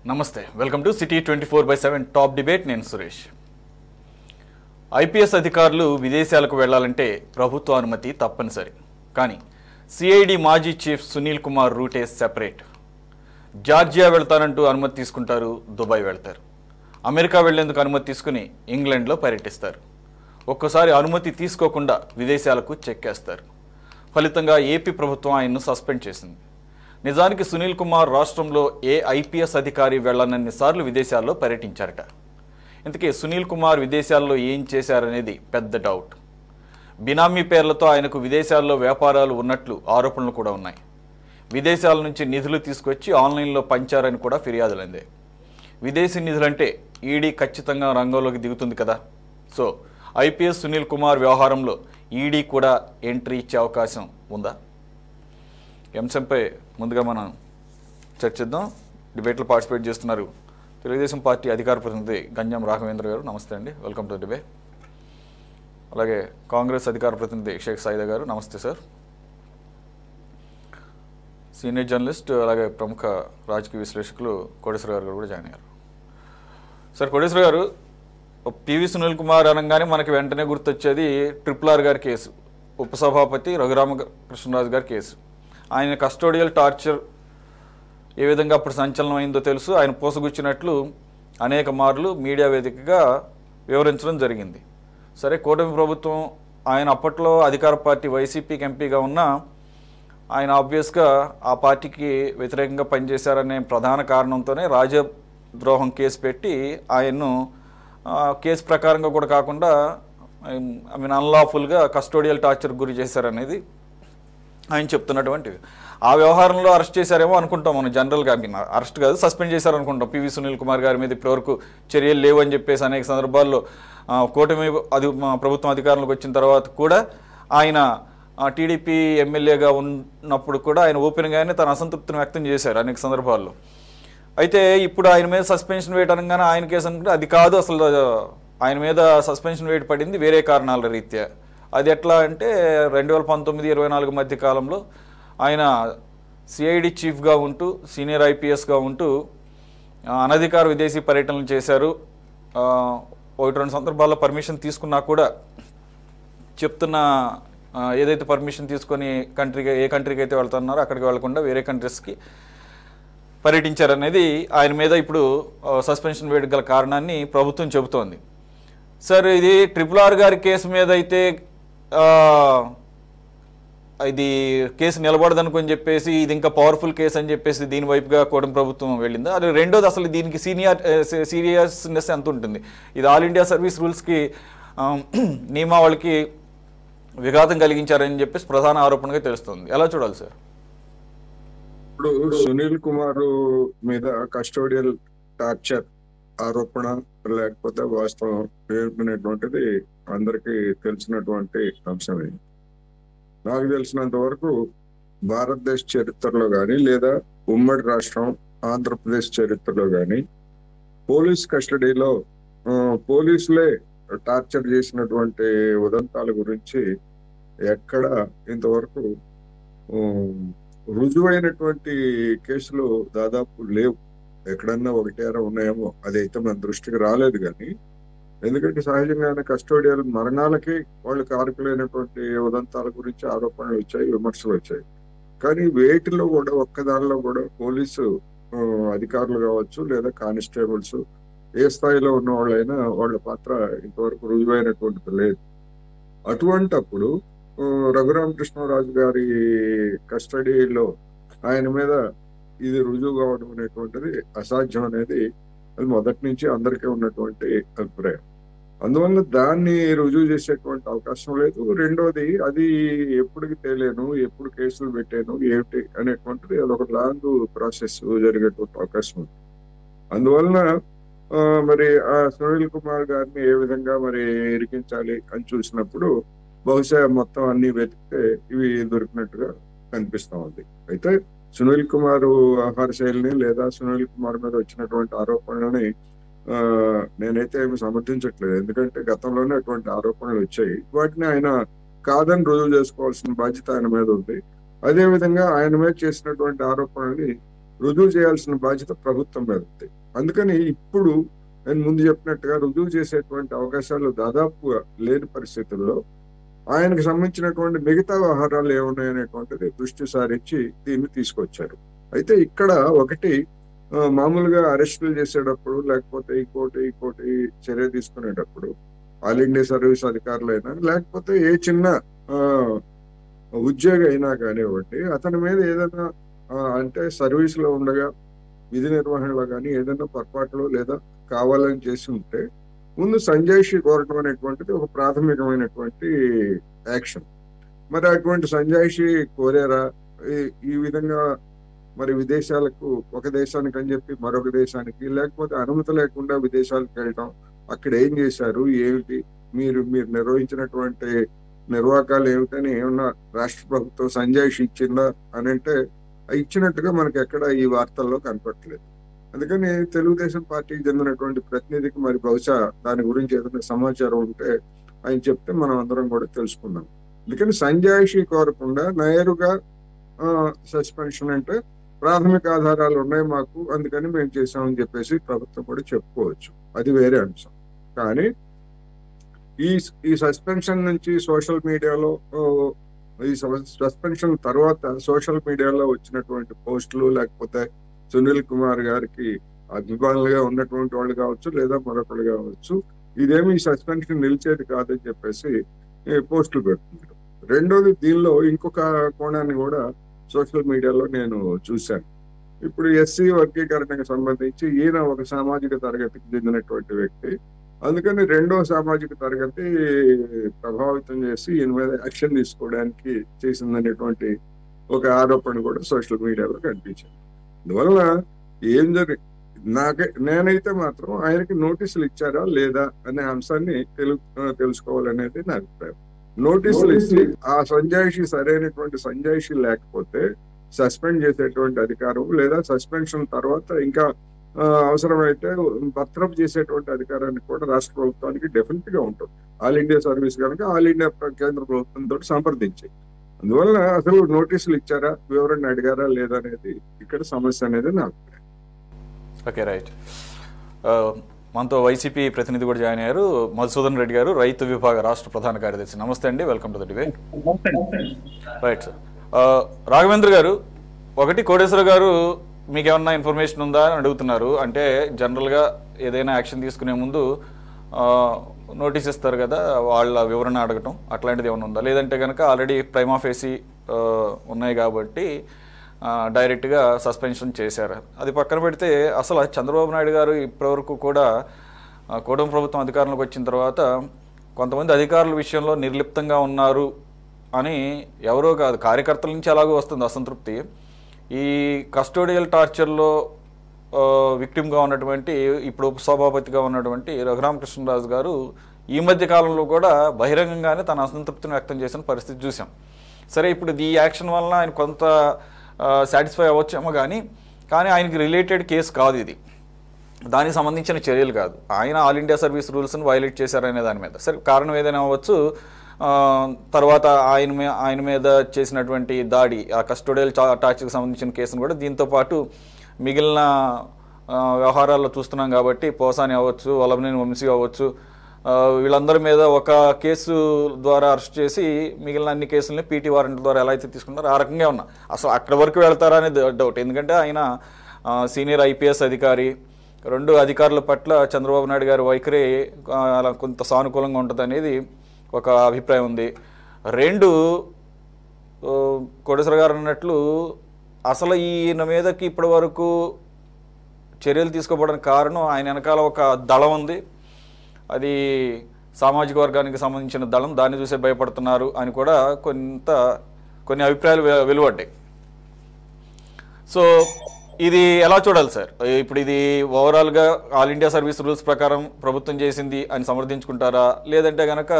నమస్తే welcome to city 24/7 top debate. నేను Suresh. IPS అధికారులు విదేశాలకు వెళ్లాలంటే ప్రభుత్వ అనుమతి తప్పనిసరి. కానీ సిఐడి మాజీ చీఫ్ సునీల్ కుమార్ రూటే సెపరేట్. జార్జియా వెళ్తానంటూ అనుమతి తీసుకుంటారు, దుబాయ్ వెళ్తారు. అమెరికా వెళ్లేందుకు అనుమతి తీసుకుని ఇంగ్లాండ్లో పర్యటిస్తారు. ఒక్కోసారి అనుమతి తీసుకోకుండా విదేశాలకు చెక్కేస్తారు. ఫలితంగా ఏపీ ప్రభుత్వం ఆయన్ను సస్పెండ్ చేసింది. నిజానికి సునీల్ కుమార్ రాష్ట్రంలో ఏ ఐపీఎస్ అధికారి వెళ్లనన్ని సార్లు విదేశాల్లో పర్యటించారట. ఇంతకీ సునీల్ కుమార్ విదేశాల్లో ఏం చేశారనేది పెద్ద డౌట్. బినామీ పేర్లతో ఆయనకు విదేశాల్లో వ్యాపారాలు ఉన్నట్లు ఆరోపణలు కూడా ఉన్నాయి. విదేశాల నుంచి నిధులు తీసుకొచ్చి ఆన్లైన్లో పంచారని కూడా ఫిర్యాదులు అందాయి. విదేశీ నిధులంటే ఈడీ ఖచ్చితంగా రంగంలోకి దిగుతుంది కదా. సో ఐపీఎస్ సునీల్ కుమార్ వ్యవహారంలో ఈడీ కూడా ఎంట్రీ ఇచ్చే అవకాశం ఉందా? అంశంపై ముందుగా మనం చర్చిద్దాం. డిబేట్లో పార్టిసిపేట్ చేస్తున్నారు తెలుగుదేశం పార్టీ అధికార ప్రతినిధి గంజాం రాఘవేంద్ర గారు. నమస్తే అండి, వెల్కమ్ టు డిబేట్. అలాగే కాంగ్రెస్ అధికార ప్రతినిధి షేక్ సాయిదా గారు. నమస్తే సార్. సీనియర్ జర్నలిస్ట్ అలాగే ప్రముఖ రాజకీయ విశ్లేషకులు కోటేశ్వర గారు కూడా జాయిన్ అయ్యారు. సార్, కోటేశ్వర గారు, పివి సునీల్ కుమార్ అనగానే మనకి వెంటనే గుర్తొచ్చేది RRR గారి కేసు, ఉపసభాపతి రఘురామకృష్ణరాజు గారి కేసు. ఆయన కస్టోడియల్ టార్చర్ ఏ విధంగా అప్పుడు సంచలనం అయిందో తెలుసు. ఆయన పోసగుచ్చినట్లు అనేక మార్లు మీడియా వేదికగా వివరించడం జరిగింది. సరే, కూటమి ప్రభుత్వం ఆయన అప్పట్లో అధికార పార్టీ వైసీపీకి ఎంపీగా ఉన్న ఆయన ఆబ్వియస్గా ఆ పార్టీకి వ్యతిరేకంగా పనిచేశారనే ప్రధాన కారణంతోనే రాజద్రోహం కేసు పెట్టి ఆయన్ను కేసు ప్రకారంగా కూడా కాకుండా అన్లాఫుల్గా కస్టోడియల్ టార్చర్ గురి చేశారనేది ఆయన చెప్తున్నటువంటివి. ఆ వ్యవహారంలో అరెస్ట్ చేశారేమో అనుకుంటాం మనం జనరల్గా. అరెస్ట్ కాదు, సస్పెండ్ చేశారనుకుంటాం. పివి సునీల్ కుమార్ గారి మీద ఇప్పటివరకు చర్యలు లేవు అని చెప్పేసి అనేక సందర్భాల్లో కూటమి ప్రభుత్వం అధికారంలోకి వచ్చిన తర్వాత కూడా ఆయన టీడీపీ ఎమ్మెల్యేగా ఉన్నప్పుడు కూడా ఆయన ఓపెన్గానే తన అసంతృప్తిని వ్యక్తం చేశారు అనేక సందర్భాల్లో. అయితే ఇప్పుడు ఆయన మీద సస్పెన్షన్ వేయటనగానే ఆయన కేసు అనుకుంటే అది కాదు, అసలు ఆయన మీద సస్పెన్షన్ వేటు పడింది వేరే కారణాల రీత్యా. అది ఎట్లా అంటే 2019-24 మధ్య కాలంలో ఆయన సిఐడి చీఫ్గా ఉంటూ సీనియర్ ఐపీఎస్గా ఉంటూ అనధికార విదేశీ పర్యటనలు చేశారు. 1-2 సందర్భాల్లో పర్మిషన్ తీసుకున్నా కూడా చెప్తున్న ఏదైతే పర్మిషన్ తీసుకొని ఏ కంట్రీకి అయితే వెళ్తున్నారో అక్కడికి వెళ్లకుండా వేరే కంట్రీస్కి పర్యటించారనేది ఆయన మీద ఇప్పుడు సస్పెన్షన్ వేయడం గల కారణాన్ని ప్రభుత్వం చెబుతోంది. సార్, ఇది RRR గారి కేసు మీద అయితే ఇది కేసు నిలబడదనుకొని చెప్పేసి ఇది ఇంకా పవర్ఫుల్ కేసు అని చెప్పేసి దీని వైపుగా కూటమి ప్రభుత్వం వెళ్ళింది. అది రెండోది, అసలు దీనికి సీరియస్నెస్ ఎంత ఉంటుంది? ఇది ఆల్ ఇండియా సర్వీస్ రూల్స్కి నియమావళికి విఘాతం కలిగించారని చెప్పేసి ప్రధాన ఆరోపణగా తెలుస్తుంది. ఎలా చూడాలి సార్? ఇప్పుడు సునీల్ కుమార్ మీద కస్టోడియల్ టార్చర్ ఆరోపణ లేకపోతే వాస్తవం ఏమిటనేటువంటిది అందరికీ తెలిసినటువంటి అంశమే. నాకు తెలిసినంత వరకు భారతదేశ చరిత్రలో కానీ లేదా ఉమ్మడి రాష్ట్రం ఆంధ్రప్రదేశ్ చరిత్రలో కానీ పోలీస్ కస్టడీలో పోలీసులే టార్చర్ చేసినటువంటి ఉదంతాల గురించి ఎక్కడ ఇంతవరకు రుజువైనటువంటి కేసులు దాదాపు లేవు. ఎక్కడన్నా ఒకటేరా ఉన్నాయేమో, అదైతే మన దృష్టికి రాలేదు. కానీ ఎందుకంటే సహజంగానే కస్టోడియల్ మరణాలకి వాళ్ళు కారకులైనటువంటి ఉదంతాల గురించి ఆరోపణలు వచ్చాయి, విమర్శలు వచ్చాయి. కానీ వేటిలో కూడా ఒక్కదానిలో కూడా పోలీసు అధికారులు కావచ్చు లేదా కానిస్టేబుల్స్ ఏ స్థాయిలో ఉన్న వాళ్ళైనా వాళ్ళ పాత్ర ఇంతవరకు రుజువైనటువంటిది లేదు. అటువంటప్పుడు రఘురామకృష్ణరాజు గారి కస్టడీలో ఆయన మీద ఇది రుజువు కావడం అనేటువంటిది అసాధ్యం అనేది అది మొదటి నుంచి అందరికీ ఉన్నటువంటి అభిప్రాయం. అందువల్ల దాన్ని రుజువు చేసేటువంటి అవకాశం లేదు. రెండోది, అది ఎప్పటికి తేలేను, ఎప్పుడు కేసులు పెట్టాను ఏమిటి అనేటువంటిది అదొక లాంగ్ ప్రాసెస్ జరిగేటువంటి అవకాశం ఉంది. అందువలన మరి ఆ సునీల్ కుమార్ గారిని ఏ విధంగా మరి ఇరికించాలి అని చూసినప్పుడు బహుశా మొత్తం అన్ని వెతికితే ఇవి దొరికినట్టుగా కనిపిస్తా ఉంది. అయితే సునీల్ కుమార్ ఆహార శైలిని లేదా సునీల్ కుమార్ మీద వచ్చినటువంటి ఆరోపణలని నేనైతే ఏమి సమర్థించట్లేదు. ఎందుకంటే గతంలోనే అటువంటి ఆరోపణలు వచ్చాయి. వాటిని ఆయన కాదని రుజువు చేసుకోవాల్సిన బాధ్యత ఆయన మీద ఉంది. అదే విధంగా ఆయన మీద చేసినటువంటి ఆరోపణల్ని రుజువు చేయాల్సిన బాధ్యత ప్రభుత్వం మీద ఉంది. అందుకని ఇప్పుడు నేను ముందు చెప్పినట్టుగా రుజువు చేసేటువంటి అవకాశాలు దాదాపు లేని పరిస్థితుల్లో ఆయనకు సంబంధించినటువంటి మిగతా వ్యవహారాలు ఏమున్నాయనేటువంటిది దృష్టి సారించి దీన్ని తీసుకొచ్చారు. అయితే ఇక్కడ ఒకటి మామూలుగా అరెస్టులు చేసేటప్పుడు లేకపోతే ఇంకోటి చర్య తీసుకునేటప్పుడు ఆల్ ఇండియా సర్వీస్ అధికారులైనా లేకపోతే ఏ చిన్న ఉద్యోగి అయినా కానివ్వండి, అతని మీద ఏదైనా అంటే సర్వీస్ లో ఉండగా విధి నిర్వహణలో కానీ ఏదైనా పొరపాట్లు లేదా కావాలని చేసి ఉంటే ముందు సంజాయిషి కోరటం అనేటువంటిది ఒక ప్రాథమికమైనటువంటి యాక్షన్. మరి అటువంటి సంజాయిషి కోరారా? ఈ విధంగా మరి విదేశాలకు ఒక దేశానికి అని చెప్పి మరొక దేశానికి, లేకపోతే అనుమతి లేకుండా విదేశాలకు వెళ్ళటం, అక్కడ ఏం చేశారు, ఏమిటి, మీరు నిర్వహించినటువంటి నిర్వాహకాలు ఏమిటని ఏమన్నా రాష్ట్ర ప్రభుత్వం సంజాయిషి ఇచ్చిందా అని అంటే ఇచ్చినట్టుగా మనకి ఎక్కడ ఈ వార్తల్లో కనపట్లేదు. అందుకని తెలుగుదేశం పార్టీకి చెందినటువంటి ప్రతినిధికి మరి బహుశా దాని గురించి ఏదైనా సమాచారం ఉంటే ఆయన చెప్తే మనం అందరం కూడా తెలుసుకుందాం. అందుకని సంజాయిషి కోరకుండా నేరుగా సస్పెన్షన్ అంటే ప్రాథమిక ఆధారాలు ఉన్నాయి మాకు, అందుకని మేము చేసామని చెప్పేసి ప్రభుత్వం కూడా చెప్పుకోవచ్చు, అది వేరే అంశం. కానీ ఈ సస్పెన్షన్ నుంచి సోషల్ మీడియాలో ఈ సస్పెన్షన్ తర్వాత సోషల్ మీడియాలో వచ్చినటువంటి పోస్టులు, లేకపోతే సునీల్ కుమార్ గారికి అభిమానులుగా ఉన్నటువంటి వాళ్ళు కావచ్చు లేదా మరొకళ్ళు కావచ్చు, ఇదేమి ఈ సస్పెన్షన్ నిలిచేది కాదని చెప్పేసి పోస్టులు పెడుతున్నారు. రెండోది, దీనిలో ఇంకొక కోణాన్ని కూడా సోషల్ మీడియాలో నేను చూశాను. ఇప్పుడు ఎస్సీ వర్గీకరణకు సంబంధించి ఈయన ఒక సామాజిక తరగతికి చెందినటువంటి వ్యక్తి, అందుకని రెండో సామాజిక తరగతి ప్రభావితం చేసి ఈయన మీద యాక్షన్ తీసుకోవడానికి చేసిందనేటువంటి ఒక ఆరోపణ కూడా సోషల్ మీడియాలో కనిపించింది. అందువలన ఏం నేనైతే మాత్రం ఆయనకి నోటీసులు ఇచ్చారా లేదా అనే అంశాన్ని తెలుసుకోవాలనేది నా అభిప్రాయం. నోటీసులు ఇచ్చి ఆ సంజాయిషి సరైనటువంటి సంజాయిషి లేకపోతే సస్పెండ్ చేసేటువంటి అధికారం లేదా సస్పెన్షన్ తర్వాత ఇంకా అవసరమైతే బర్తరఫ్ చేసేటువంటి అధికారాన్ని కూడా రాష్ట్ర ప్రభుత్వానికి డెఫినెట్ గా ఉంటుంది. ఆల్ ఇండియా సర్వీస్ కనుక ఆల్ ఇండియా కేంద్ర ప్రభుత్వంతో సంప్రదించి, అందువల్ల అసలు నోటీసులు ఇచ్చారా, వివరణ అడిగారా లేదా అనేది ఇక్కడ సమస్య అనేది నా అభిప్రాయం. Okay, right. మనతో వైసీపీ ప్రతినిధి కూడా జాయిన్ అయ్యారు, మధుసూదన్ రెడ్డి గారు, రైతు విభాగ రాష్ట్ర ప్రధాన కార్యదర్శి. నమస్తే అండి, welcome to the debate. Right sir. Raghavendra గారు, ఒకటి కోటేశ్వర గారు మీకు ఏమన్నా ఇన్ఫర్మేషన్ ఉందా అని అడుగుతున్నారు. అంటే జనరల్గా ఏదైనా యాక్షన్ తీసుకునే ముందు నోటీస్ ఇస్తారు కదా, వాళ్ళ వివరణ అడగటం అట్లాంటిది ఏమైనా ఉందా, లేదంటే కనుక ఆల్రెడీ ప్రైమా ఫేసి ఉన్నాయి కాబట్టి డైరెక్ట్గా సస్పెన్షన్ చేశారు? అది పక్కన పెడితే అసలు చంద్రబాబు నాయుడు గారు ఇప్పటివరకు కూడా కూటమి ప్రభుత్వం అధికారంలోకి వచ్చిన తర్వాత కొంతమంది అధికారుల విషయంలో నిర్లిప్తంగా ఉన్నారు అని ఎవరో కాదు, కార్యకర్తల నుంచి అలాగూ వస్తుంది అసంతృప్తి. ఈ కస్టోడియల్ టార్చర్లో విక్టిమ్గా ఉన్నటువంటి ఇప్పుడు ఉపసభాపతిగా ఉన్నటువంటి రఘురామకృష్ణరాజు గారు ఈ మధ్య కాలంలో కూడా బహిరంగంగానే తన అసంతృప్తిని వ్యక్తం చేసిన పరిస్థితి చూసాం. సరే, ఇప్పుడు ఈ యాక్షన్ వలన ఆయన కొంత సాటిస్ఫై అవ్వచ్చేమో కానీ ఆయనకి రిలేటెడ్ కేసు కాదు ఇది, దానికి సంబంధించిన చర్యలు కాదు. ఆయన ఆల్ ఇండియా సర్వీస్ రూల్స్ని వైలేట్ చేశారనే దాని మీద సరే కారణం ఏదైనా అవ్వచ్చు. తర్వాత ఆయన మీద చేసినటువంటి దాడి, ఆ కస్టోడియల్ టార్చర్కి సంబంధించిన కేసును కూడా దీంతో పాటు మిగిలిన వ్యవహారాల్లో చూస్తున్నాం కాబట్టి పోసాని అవ్వచ్చు, వల్లభనేని వంశీ అవ్వచ్చు, వీళ్ళందరి మీద ఒక కేసు ద్వారా అరెస్ట్ చేసి మిగిలిన అన్ని కేసులని పీటీ వారెంట్ ద్వారా ఎలా అయితే తీసుకున్నారో ఆ రకంగా ఉన్నా. అసలు అక్కడి వరకు వెళ్తారా అనేది డౌట్. ఎందుకంటే ఆయన సీనియర్ ఐపీఎస్ అధికారి. రెండు అధికారుల పట్ల చంద్రబాబు నాయుడు గారి వైఖరి అలా కొంత సానుకూలంగా ఉంటుంది అనేది ఒక అభిప్రాయం ఉంది. రెండు, కోటేశ్వర గారు అన్నట్లు అసలు ఈయన మీదకి ఇప్పటి వరకు చర్యలు తీసుకోవడానికి కారణం ఆయన వెనకాల ఒక దళం ఉంది, అది సామాజిక వర్గానికి సంబంధించిన దళం, దాన్ని చూసే భయపడుతున్నారు అని కూడా కొన్ని అభిప్రాయాలు వెలువడ్డాయి. సో ఇది ఎలా చూడాలి సార్? ఇప్పుడు ఇది ఓవరాల్గా ఆల్ ఇండియా సర్వీస్ రూల్స్ ప్రకారం ప్రభుత్వం చేసింది అని సమర్థించుకుంటారా, లేదంటే కనుక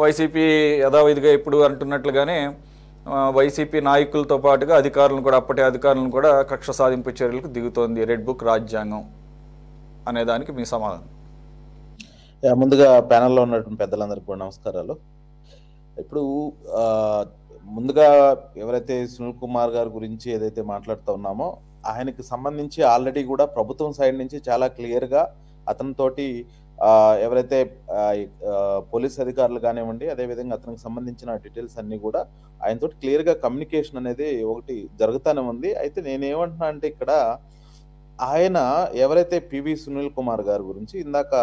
వైసీపీ యథావిధిగా ఇప్పుడు అంటున్నట్లుగానే వైసీపీ నాయకులతో పాటుగా అధికారులను కూడా అప్పటి అధికారులను కూడా కక్ష సాధింపు చర్యలకు దిగుతోంది రెడ్ బుక్ రాజ్యాంగం అనే దానికి మీ సమాధానం? ముందుగా ప్యానెల్లో ఉన్నటువంటి పెద్దలందరికీ కూడా నమస్కారాలు. ఇప్పుడు ముందుగా ఎవరైతే సునీల్ కుమార్ గారి గురించి ఏదైతే మాట్లాడుతూ ఉన్నామో ఆయనకి సంబంధించి ఆల్రెడీ కూడా ప్రభుత్వం సైడ్ నుంచి చాలా క్లియర్గా అతనితోటి ఎవరైతే పోలీస్ అధికారులు కానివ్వండి, అదేవిధంగా అతనికి సంబంధించిన డీటెయిల్స్ అన్నీ కూడా ఆయనతో క్లియర్గా కమ్యూనికేషన్ అనేది ఒకటి జరుగుతూనే ఉంది. అయితే నేనేమంటున్నా అంటే ఇక్కడ ఆయన ఎవరైతే పివి సునీల్ కుమార్ గారి గురించి ఇందాక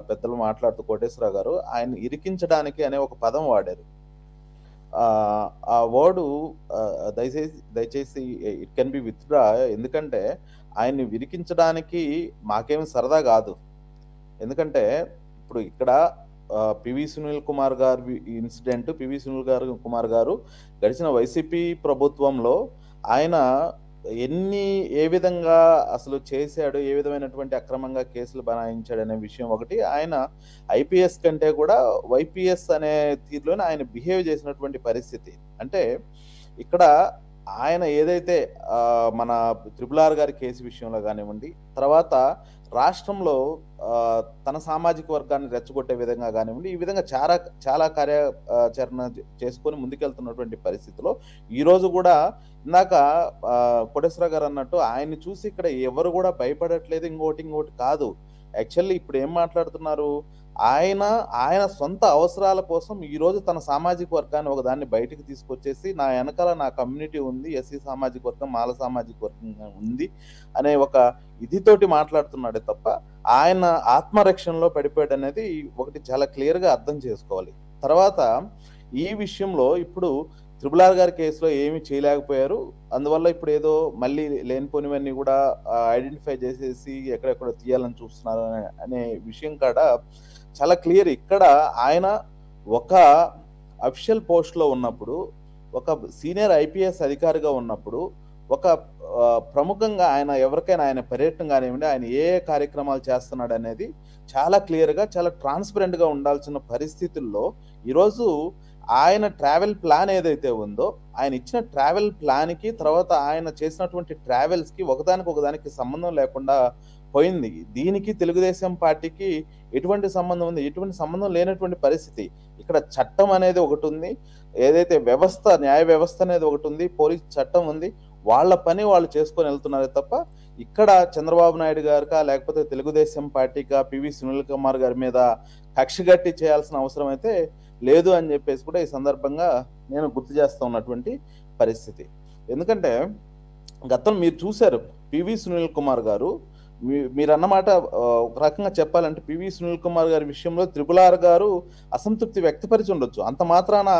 పెద్దలు మాట్లాడుతూ కోటేశ్వరరావు గారు ఆయన ఇరికించడానికి అనే ఒక పదం వాడారు. ఆ వర్డ్ దయచేసి ఇట్ కెన్ బి విత్డ్రా. ఎందుకంటే ఆయన్ని విరికించడానికి మాకేమి సరదా కాదు. ఎందుకంటే ఇప్పుడు ఇక్కడ పివి సునీల్ కుమార్ గారి ఇన్సిడెంట్, పివి సునీల్ కుమార్ గారు గడిచిన వైసీపీ ప్రభుత్వంలో ఆయన ఏ విధంగా అసలు చేశాడు, ఏ విధమైనటువంటి అక్రమంగా కేసులు బనాయించాడు అనే విషయం ఒకటి. ఆయన ఐపీఎస్ కంటే కూడా వైపీఎస్ అనే తీరులోనే ఆయన బిహేవ్ చేసినటువంటి పరిస్థితి. అంటే ఇక్కడ ఆయన ఏదైతే మన త్రిపుల్ గారి కేసు విషయంలో కానివ్వండి, తర్వాత రాష్ట్రంలో తన సామాజిక వర్గాన్ని రెచ్చగొట్టే విధంగా కానివ్వండి, ఈ విధంగా చాలా కార్యాచరణ చేసుకొని ముందుకెళ్తున్నటువంటి పరిస్థితిలో ఈరోజు కూడా ఇందాక కోటేశ్వరరావు గారు అన్నట్టు ఆయన్ని చూసి ఇక్కడ ఎవరు కూడా భయపడట్లేదు. ఇంకోటి కాదు. యాక్చువల్లీ ఇప్పుడు ఏం మాట్లాడుతున్నారు, ఆయన సొంత అవసరాల కోసం ఈరోజు తన సామాజిక వర్గాన్ని ఒకదాన్ని బయటికి తీసుకొచ్చేసి నా వెనకాల నా కమ్యూనిటీ ఉంది, ఎస్సీ సామాజిక వర్గం, మాల సామాజిక వర్గం ఉంది అనే ఒక ఇదితోటి మాట్లాడుతున్నాడే తప్ప ఆయన ఆత్మరక్షణలో పడిపోయాడు అనేది ఒకటి చాలా క్లియర్గా అర్థం చేసుకోవాలి. తర్వాత ఈ విషయంలో ఇప్పుడు త్రిపుల్ గారి కేసులో ఏమీ చేయలేకపోయారు. అందువల్ల ఇప్పుడు ఏదో మళ్ళీ లేనిపోనివన్నీ కూడా ఐడెంటిఫై చేసేసి ఎక్కడెక్కడ తీయాలని చూస్తున్నారు అనే విషయం కాడ చాలా క్లియర్. ఇక్కడ ఆయన ఒక అఫీషియల్ పోస్ట్లో ఉన్నప్పుడు, ఒక సీనియర్ ఐపీఎస్ అధికారిగా ఉన్నప్పుడు, ఒక ప్రముఖంగా ఆయన ఎవరికైనా ఆయన పర్యటన కానివ్వండి, ఆయన ఏ కార్యక్రమాలు చేస్తున్నాడు అనేది చాలా క్లియర్గా, చాలా ట్రాన్స్పరెంట్గా ఉండాల్సిన పరిస్థితుల్లో ఈరోజు ఆయన ట్రావెల్ ప్లాన్ ఏదైతే ఉందో, ఆయన ఇచ్చిన ట్రావెల్ ప్లాన్కి తర్వాత ఆయన చేసినటువంటి ట్రావెల్స్కి ఒకదానికి సంబంధం లేకుండా పోయింది. దీనికి తెలుగుదేశం పార్టీకి ఎటువంటి సంబంధం ఉంది? ఎటువంటి సంబంధం లేనటువంటి పరిస్థితి. ఇక్కడ చట్టం అనేది ఒకటి ఉంది, ఏదైతే వ్యవస్థ, న్యాయ వ్యవస్థ అనేది ఒకటి ఉంది, పోలీస్ చట్టం ఉంది. వాళ్ళ పని వాళ్ళు చేసుకొని వెళ్తున్నారే తప్ప ఇక్కడ చంద్రబాబు నాయుడు గారికా లేకపోతే తెలుగుదేశం పార్టీకా పివి సునీల్ కుమార్ గారి మీద కక్షగట్టి చేయాల్సిన అవసరం అయితే లేదు అని చెప్పేసి కూడా ఈ సందర్భంగా నేను గుర్తు చేస్తూ ఉన్నటువంటి పరిస్థితి. ఎందుకంటే గతం మీరు చూశారు, పివి సునీల్ కుమార్ గారు మీరు అన్నమాట ఒక రకంగా చెప్పాలంటే పివి సునీల్ కుమార్ గారి విషయంలో త్రిపుల్ గారు అసంతృప్తి వ్యక్తపరిచి ఉండొచ్చు. అంత మాత్రాన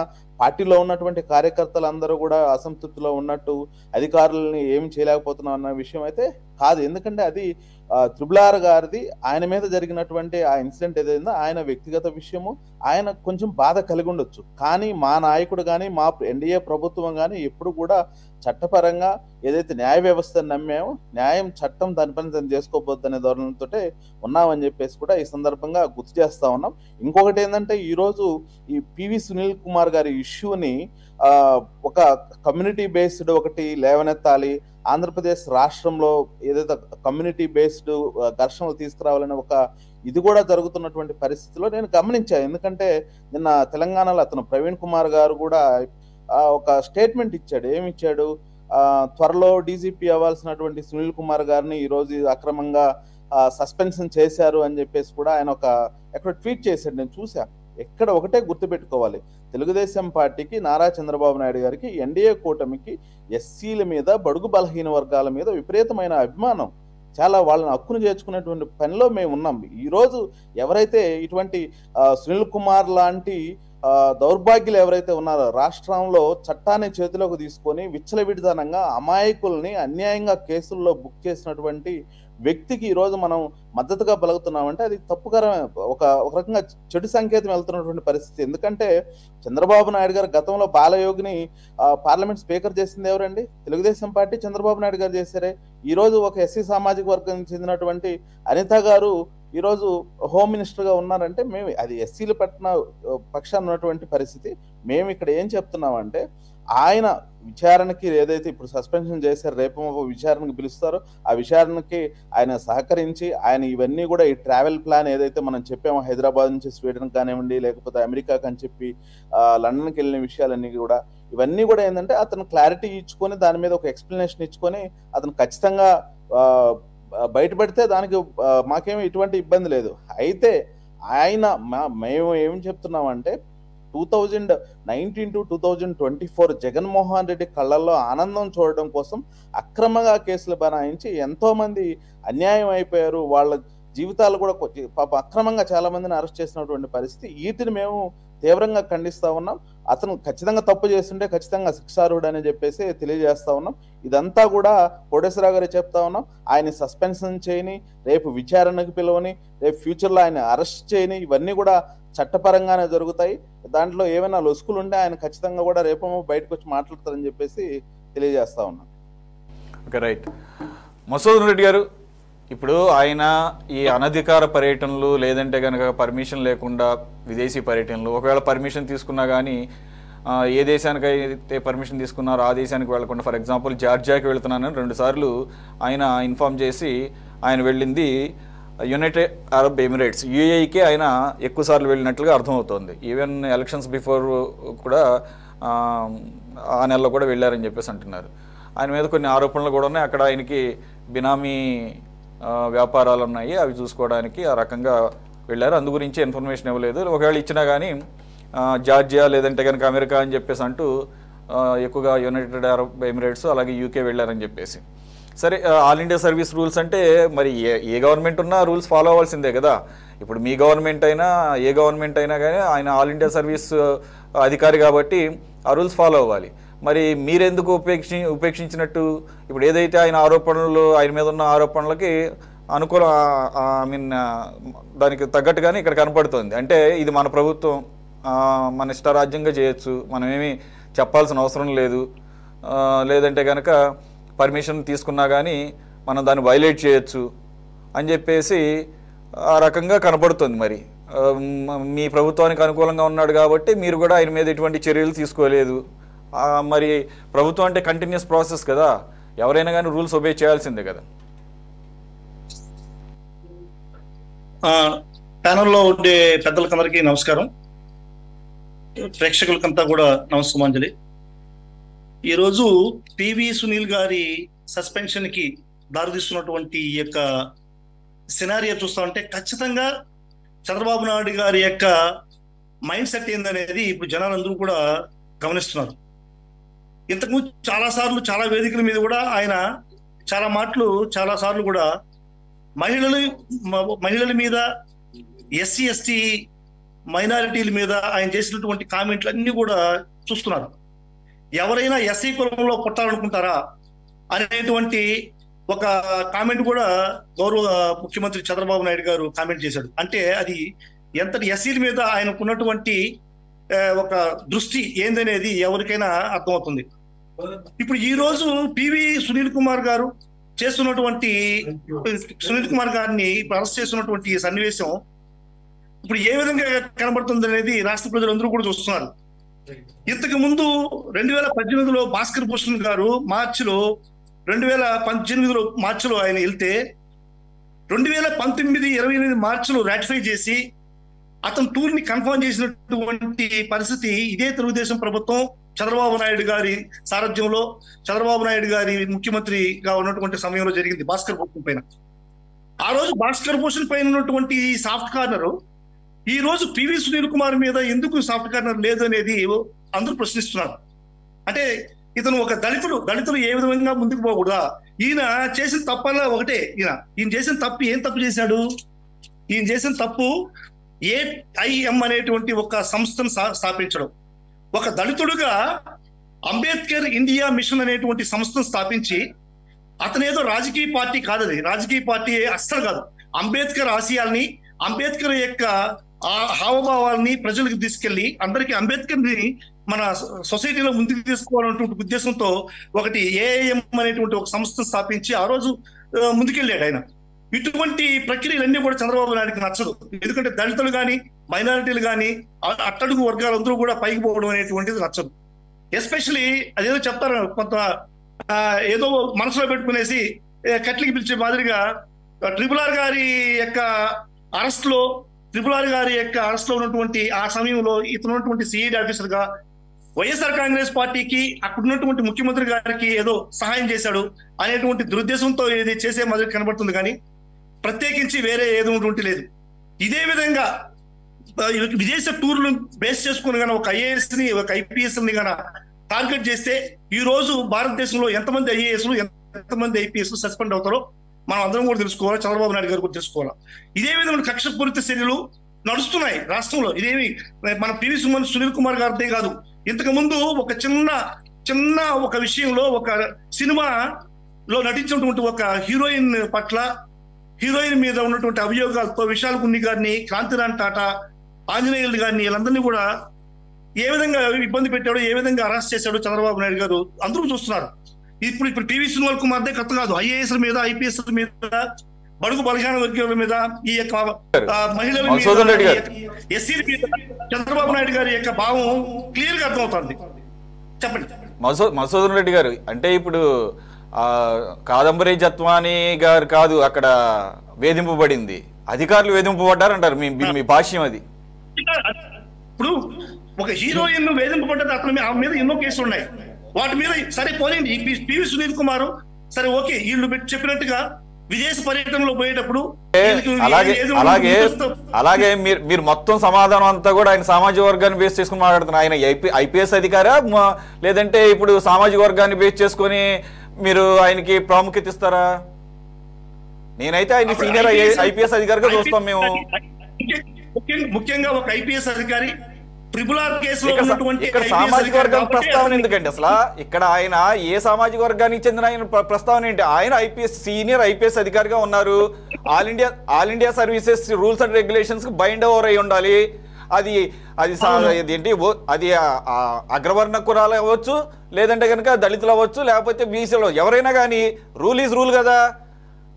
పార్టీలో ఉన్నటువంటి కార్యకర్తలందరూ కూడా అసంతృప్తిలో ఉన్నట్టు అధికారులని ఏమి చేయలేకపోతున్నాం అన్న విషయం అయితే కాదు. ఎందుకంటే అది త్రిపుల్ గారిది, ఆయన మీద జరిగినటువంటి ఆ ఇన్సిడెంట్ ఏదైందో ఆయన వ్యక్తిగత విషయము, ఆయన కొంచెం బాధ కలిగి ఉండొచ్చు. కానీ మా నాయకుడు కానీ మా ఎన్డీఏ ప్రభుత్వం కానీ ఎప్పుడు కూడా చట్టపరంగా ఏదైతే న్యాయ వ్యవస్థను నమ్మామో, న్యాయం చట్టం దాని పని దాన్ని చేసుకోబోద్దు అనే ధోరణితో ఉన్నామని చెప్పేసి కూడా ఈ సందర్భంగా గుర్తు చేస్తా ఉన్నాం. ఇంకొకటి ఏంటంటే ఈరోజు ఈ పివి సునీల్ కుమార్ గారి ఇష్యూని ఒక కమ్యూనిటీ బేస్డ్ ఒకటి లేవనెత్తాలి, ఆంధ్రప్రదేశ్ రాష్ట్రంలో ఏదైతే కమ్యూనిటీ బేస్డ్ ఘర్షణలు తీసుకురావాలనే ఒక ఇది కూడా జరుగుతున్నటువంటి పరిస్థితిలో నేను గమనించాను. ఎందుకంటే నిన్న తెలంగాణలో అతను ప్రవీణ్ కుమార్ గారు కూడా ఒక స్టేట్మెంట్ ఇచ్చాడు. ఏమిచ్చాడు, త్వరలో డీజీపీ అవ్వాల్సినటువంటి సునీల్ కుమార్ గారిని ఈరోజు అక్రమంగా సస్పెన్షన్ చేశారు అని చెప్పేసి కూడా ఆయన ఎక్కడ ట్వీట్ చేశాడు. నేను చూశాను. ఎక్కడ ఒకటే గుర్తుపెట్టుకోవాలి, తెలుగుదేశం పార్టీకి, నారా చంద్రబాబు నాయుడు గారికి, ఎన్డీఏ కూటమికి ఎస్సీల మీద, బడుగు బలహీన వర్గాల మీద విపరీతమైన అభిమానం. చాలా వాళ్ళని హక్కును చేర్చుకునేటువంటి పనిలో మేము ఉన్నాం. ఈరోజు ఎవరైతే ఇటువంటి సునీల్ కుమార్ లాంటి దౌర్భాగ్యులు ఎవరైతే ఉన్నారో, రాష్ట్రంలో చట్టాన్ని చేతిలోకి తీసుకొని విచ్చలవిడితనంగా అమాయకుల్ని అన్యాయంగా కేసుల్లో బుక్ చేసినటువంటి వ్యక్తికి ఈరోజు మనం మద్దతుగా పలుకుతున్నామంటే అది తప్పుకరమే, ఒక రకంగా చెడు సంకేతం వెళ్తున్నటువంటి పరిస్థితి. ఎందుకంటే చంద్రబాబు నాయుడు గారు గతంలో బాలయోగిని పార్లమెంట్ స్పీకర్ చేసింది ఎవరండి? తెలుగుదేశం పార్టీ, చంద్రబాబు నాయుడు గారు చేశారే. ఈరోజు ఒక ఎస్సీ సామాజిక వర్గానికి చెందినటువంటి అనిత గారు ఈరోజు హోమ్ మినిస్టర్గా ఉన్నారంటే మేము అది ఎస్సీల పక్షాన ఉన్నటువంటి పరిస్థితి. మేము ఇక్కడ ఏం చెప్తున్నామంటే ఆయన విచారణకి ఏదైతే ఇప్పుడు సస్పెన్షన్ చేశారు, రేపు విచారణకు పిలుస్తారో ఆ విచారణకి ఆయన సహకరించి ఆయన ఇవన్నీ కూడా ఈ ట్రావెల్ ప్లాన్ ఏదైతే మనం చెప్పామో, హైదరాబాద్ నుంచి స్వీడన్ కానివ్వండి, లేకపోతే అమెరికా అని చెప్పి లండన్కి వెళ్ళిన విషయాలన్నీ కూడా ఇవన్నీ కూడా ఏంటంటే అతను క్లారిటీ ఇచ్చుకొని దాని మీద ఒక ఎక్స్ప్లెనేషన్ ఇచ్చుకొని అతను ఖచ్చితంగా బయటపడితే దానికి మాకేమీ ఎటువంటి ఇబ్బంది లేదు. అయితే ఆయన మేము ఏం చెప్తున్నామంటే 2019 to 2024 జగన్మోహన్ రెడ్డి కళ్ళల్లో ఆనందం చూడడం కోసం అక్రమంగా కేసులు బనాయించి ఎంతో మంది అన్యాయం అయిపోయారు, వాళ్ళ జీవితాలు కూడా పాప అక్రమంగా చాలా మందిని అరెస్ట్ చేసినటువంటి పరిస్థితి. వీటిని మేము తీవ్రంగా ఖండిస్తా ఉన్నాం. అతను ఖచ్చితంగా తప్పు చేస్తుంటే ఖచ్చితంగా శిక్షార్హుడు అని చెప్పేసి తెలియజేస్తా ఉన్నాం. ఇదంతా కూడా కోటేశ్వరరావు గారు చెప్తా ఉన్నాం. ఆయన సస్పెన్షన్ చేయని, రేపు విచారణకు పిలవని, రేపు ఫ్యూచర్లో ఆయన అరెస్ట్ చేయని, ఇవన్నీ కూడా చట్టపరంగానే జరుగుతాయి. దాంట్లో ఏమైనా లొసుకులు ఉంటే ఆయన ఖచ్చితంగా కూడా రేపు బయటకు వచ్చి మాట్లాడతారని చెప్పేసి తెలియజేస్తా ఉన్నాం. Okay, right. మసూదన్ రెడ్డి గారు, ఇప్పుడు ఆయన ఈ అనధికార పర్యటనలు లేదంటే కనుక పర్మిషన్ లేకుండా విదేశీ పర్యటనలు, ఒకవేళ పర్మిషన్ తీసుకున్నా కానీ ఏ దేశానికి అయితే పర్మిషన్ తీసుకున్నారో ఆ దేశానికి వెళ్లకుండా, ఫర్ ఎగ్జాంపుల్ జార్జియాకి వెళ్తున్నానని 2 సార్లు ఆయన ఇన్ఫామ్ చేసి ఆయన వెళ్ళింది యునైటెడ్ అరబ్ ఎమిరేట్స్ యూఏఈకి ఆయన ఎక్కువ సార్లు వెళ్ళినట్లుగా అర్థమవుతోంది. ఈవెన్ ఎలక్షన్స్ బిఫోర్ కూడా ఆ నెలలో కూడా వెళ్ళారని చెప్పేసి అంటున్నారు. ఆయన మీద కొన్ని ఆరోపణలు కూడా ఉన్నాయి. అక్కడ ఆయనకి బినామీ వ్యాపారాలు ఉన్నాయి, అవి చూసుకోవడానికి ఆ రకంగా వెళ్ళారు. అందు గురించి ఇన్ఫర్మేషన్ ఇవ్వలేదు. ఒకవేళ ఇచ్చినా కానీ జార్జియా లేదంటే కనుక అమెరికా అని చెప్పేసి అంటూ ఎక్కువగా యునైటెడ్ అరబ్ ఎమిరేట్స్ అలాగే యూకే వెళ్ళారని చెప్పేసి. సరే, ఆల్ ఇండియా సర్వీస్ రూల్స్ అంటే మరి ఏ గవర్నమెంట్ ఉన్నా రూల్స్ ఫాలో అవ్వాల్సిందే కదా. ఇప్పుడు మీ గవర్నమెంట్ అయినా ఏ గవర్నమెంట్ అయినా కానీ ఆయన ఆల్ ఇండియా సర్వీస్ అధికారి కాబట్టి ఆ రూల్స్ ఫాలో అవ్వాలి. మరి మీరెందుకు ఉపేక్షించినట్టు? ఇప్పుడు ఏదైతే ఆయన ఆరోపణలు, ఆయన మీద ఉన్న ఆరోపణలకి దానికి తగ్గట్టుగానే ఇక్కడ కనపడుతుంది. అంటే ఇది మన ప్రభుత్వం, మన ఇష్టరాజ్యంగా చేయొచ్చు, మనం ఏమీ చెప్పాల్సిన అవసరం లేదు, లేదంటే కనుక పర్మిషన్ తీసుకున్నా కానీ మనం దాన్ని వైలేట్ చేయొచ్చు అని చెప్పేసి ఆ రకంగా కనపడుతుంది. మరి మీ ప్రభుత్వానికి అనుకూలంగా ఉన్నాడు కాబట్టి మీరు కూడా ఆయన మీద ఎటువంటి చర్యలు తీసుకోలేదు. మరి ప్రభుత్వం అంటే కంటిన్యూస్ ప్రాసెస్ కదా, ఎవరైనా కానీ రూల్స్ ఒబే చేయాల్సిందే కదా. ప్యానల్లో ఉండే పెద్దలకందరికీ నమస్కారం, ప్రేక్షకులకంతా కూడా నమస్కారాంజలి. ఈరోజు పివి సునీల్ గారి సస్పెన్షన్ కి దారితీస్తున్నటువంటి ఈ యొక్క సినారియో చూస్తా ఉంటే ఖచ్చితంగా చంద్రబాబు నాయుడు గారి యొక్క మైండ్ సెట్ ఏందనేది ఇప్పుడు జనాలందరూ కూడా గమనిస్తున్నారు. ఇంతకుముందు చాలాసార్లు చాలా వేదికల మీద కూడా ఆయన చాలా సార్లు కూడా మహిళల మీద, ఎస్సీ ఎస్టీ మైనారిటీల మీద ఆయన చేసినటువంటి కామెంట్లు అన్ని కూడా చూస్తున్నారు. ఎవరైనా ఎస్సీ కులంలో పుట్టాలనుకుంటారా అనేటువంటి ఒక కామెంట్ కూడా గౌరవ ముఖ్యమంత్రి చంద్రబాబు నాయుడు గారు కామెంట్ చేశాడు. అంటే అది ఎంతటి ఎస్సీల మీద ఆయనకున్నటువంటి ఒక దృష్టి ఏందనేది ఎవరికైనా అర్థమవుతుంది. ఇప్పుడు ఈ రోజు పివి సునీల్ కుమార్ గారు చేస్తున్నటువంటి సునీల్ కుమార్ గారిని అరెస్ట్ చేస్తున్నటువంటి సన్నివేశం ఇప్పుడు ఏ విధంగా కనబడుతుంది అనేది రాష్ట్ర ప్రజలందరూ కూడా చూస్తున్నారు. ఇంతకు ముందు 2018లో భాస్కర్ భూషణ్ గారు 2018 మార్చిలో ఆయన వెళ్తే 2019-28 మార్చిలో రాటిఫై చేసి అతను టూర్ ని కన్ఫర్మ్ చేసినటువంటి పరిస్థితి ఇదే తెలుగుదేశం ప్రభుత్వం చంద్రబాబు నాయుడు గారి సారథ్యంలో, చంద్రబాబు నాయుడు గారి ముఖ్యమంత్రిగా ఉన్నటువంటి సమయంలో జరిగింది భాస్కర్ భూషణ్ పైన. ఆ రోజు భాస్కర్ భూషణ్ పైన ఉన్నటువంటి సాఫ్ట్ కార్నర్ ఈ రోజు పివి సునీల్ కుమార్ మీద ఎందుకు సాఫ్ట్ కార్నర్ లేదు అనేది అందరూ ప్రశ్నిస్తున్నారు. అంటే ఇతను ఒక దళితులు ఏ విధంగా ముందుకు పోకూడదా? ఈయన చేసిన తప్పల్లా ఒకటే, ఈయన చేసిన తప్పు ఏం తప్పు చేశాడు? ఈయన చేసిన తప్పు AIM అనేటువంటి ఒక సంస్థను స్థాపించడం. ఒక దళితుడుగా అంబేద్కర్ ఇండియా మిషన్ అనేటువంటి సంస్థను స్థాపించి, అతనేదో రాజకీయ పార్టీ కాదు, అది రాజకీయ పార్టీ అస్సలు కాదు. అంబేద్కర్ ఆశయాల్ని, అంబేద్కర్ యొక్క హావభావాల్ని ప్రజలకు తీసుకెళ్లి అందరికీ అంబేద్కర్ ని మన సొసైటీలో ముందుకు తీసుకోవాలన్నటువంటి ఉద్దేశంతో ఒకటి AIM అనేటువంటి ఒక సంస్థను స్థాపించి ఆ రోజు ముందుకెళ్ళాడు ఆయన. ఇటువంటి ప్రక్రియలన్నీ కూడా చంద్రబాబు నాయుడుకి నచ్చదు. ఎందుకంటే దళితులు కానీ, మైనారిటీలు కానీ, అట్టడుగు వర్గాలందరూ కూడా పైకి పోవడం అనేటువంటిది నచ్చదు. ఎస్పెషలీ అదేదో చెప్తారు, కొంత ఏదో మనసులో పెట్టుకునేసి కట్లికి పిలిచే మాదిరిగా RRR గారి యొక్క అరెస్ట్ లో ఉన్నటువంటి ఆ సమయంలో ఇతను ఉన్నటువంటి CID ఆఫీసర్ గా వైఎస్ఆర్ కాంగ్రెస్ పార్టీకి అక్కడ ఉన్నటువంటి ముఖ్యమంత్రి గారికి ఏదో సహాయం చేశాడు అనేటువంటి దురుద్దేశంతో ఇది చేసే మాదిరి కనబడుతుంది, కానీ ప్రత్యేకించి వేరే ఏదో ఉంటుంది లేదు. ఇదే విధంగా విదేశ టూర్లు బేస్ చేసుకుని గాన ఒక ఐఏఎస్ ని ఒక ఐపీఎస్ ని గాన టార్గెట్ చేస్తే ఈ రోజు భారతదేశంలో ఎంతమంది ఐఏఎస్లు ఎంతమంది ఐపీఎస్ సస్పెండ్ అవుతారో మనం అందరం కూడా తెలుసుకోవాలి, చంద్రబాబు నాయుడు గారు కూడా తెలుసుకోవాలి. ఇదే విధమైన కక్షపూరిత చర్యలు నడుస్తున్నాయి రాష్ట్రంలో. ఇదేమి మన పివి సునీల్ కుమార్ గారిదే కాదు. ఇంతకు ముందు ఒక చిన్న ఒక విషయంలో ఒక సినిమాలో నటించినటువంటి ఒక హీరోయిన్ పట్ల హీరోయిన్ మీద ఉన్నటువంటి అభియోగాలతో విశాల్ గున్ని గారిని, క్రాంతిరాణ్ టాటా, ఆంజనేయులు గారిని వీళ్ళందరినీ కూడా ఏ విధంగా ఇబ్బంది పెట్టాడో, ఏ విధంగా అరెస్ట్ చేశాడో చంద్రబాబు నాయుడు గారు అందరూ చూస్తున్నారు. ఇప్పుడు పివి సునీల్ కుమార్దే కొత్త కాదు, ఐఏఎస్ మీద, ఐపీఎస్ మీద, బడుగు బలహీన వర్గాల మీద, ఈ యొక్క మహిళల మీద, ఎస్సీల మీద చంద్రబాబు నాయుడు గారి యొక్క భావం క్లియర్ గా అర్థమవుతుంది. చెప్పండి. మధుసూదన్ రెడ్డి గారు, అంటే ఇప్పుడు కాదంబరి జత్వాని గారు కాదు అక్కడ వేధింపబడింది, అధికారులు వేధింపబడ్డారంటారు మీ భాష్యం అది. ఇప్పుడు ఒక హీరోయిన్ వేధింపబడ్డది, అతని ఆమె మీద ఎన్నో కేసులు ఉన్నాయి. వాటి మీద సరే పోలేండి, పివి సునీల్ కుమార్ సరే ఓకే, వీళ్ళు చెప్పినట్టుగా విదేశ పర్యటనలో పోయేటప్పుడు అలాగే మీరు మొత్తం సమాధానం అంతా కూడా ఆయన సామాజిక వర్గాన్ని బేస్ చేసుకుని మాట్లాడుతున్నారు. ఆయన ఐపీఎస్ అధికారా లేదంటే ఇప్పుడు సామాజిక వర్గాన్ని బేస్ చేసుకొని మీరు ఆయనకి ప్రాముఖ్యత ఇస్తారా? నేనైతే ఆయన సీనియర్ ఐపీఎస్ అధికారిగా చూస్తాం మేము. ముఖ్యంగా ఒక ఐపీఎస్ అధికారి ఇక్కడ సామాజిక వర్గం ప్రస్తావన ఎందుకండి అసలు? ఇక్కడ ఆయన ఏ సామాజిక వర్గానికి చెందిన ఆయన ప్రస్తావన ఏంటి? ఆయన సీనియర్ ఐపీఎస్ అధికారిగా ఉన్నారు. All India services rules and regulations కి బైండ్ ఓవర్ అయి ఉండాలి. అది ఏంటి, అది అగ్రవర్ణ కులాలు అవ్వచ్చు, లేదంటే కనుక దళితులు అవ్వచ్చు, లేకపోతే బీసీలు, ఎవరైనా కానీ రూల్ ఈజ్ రూల్ కదా.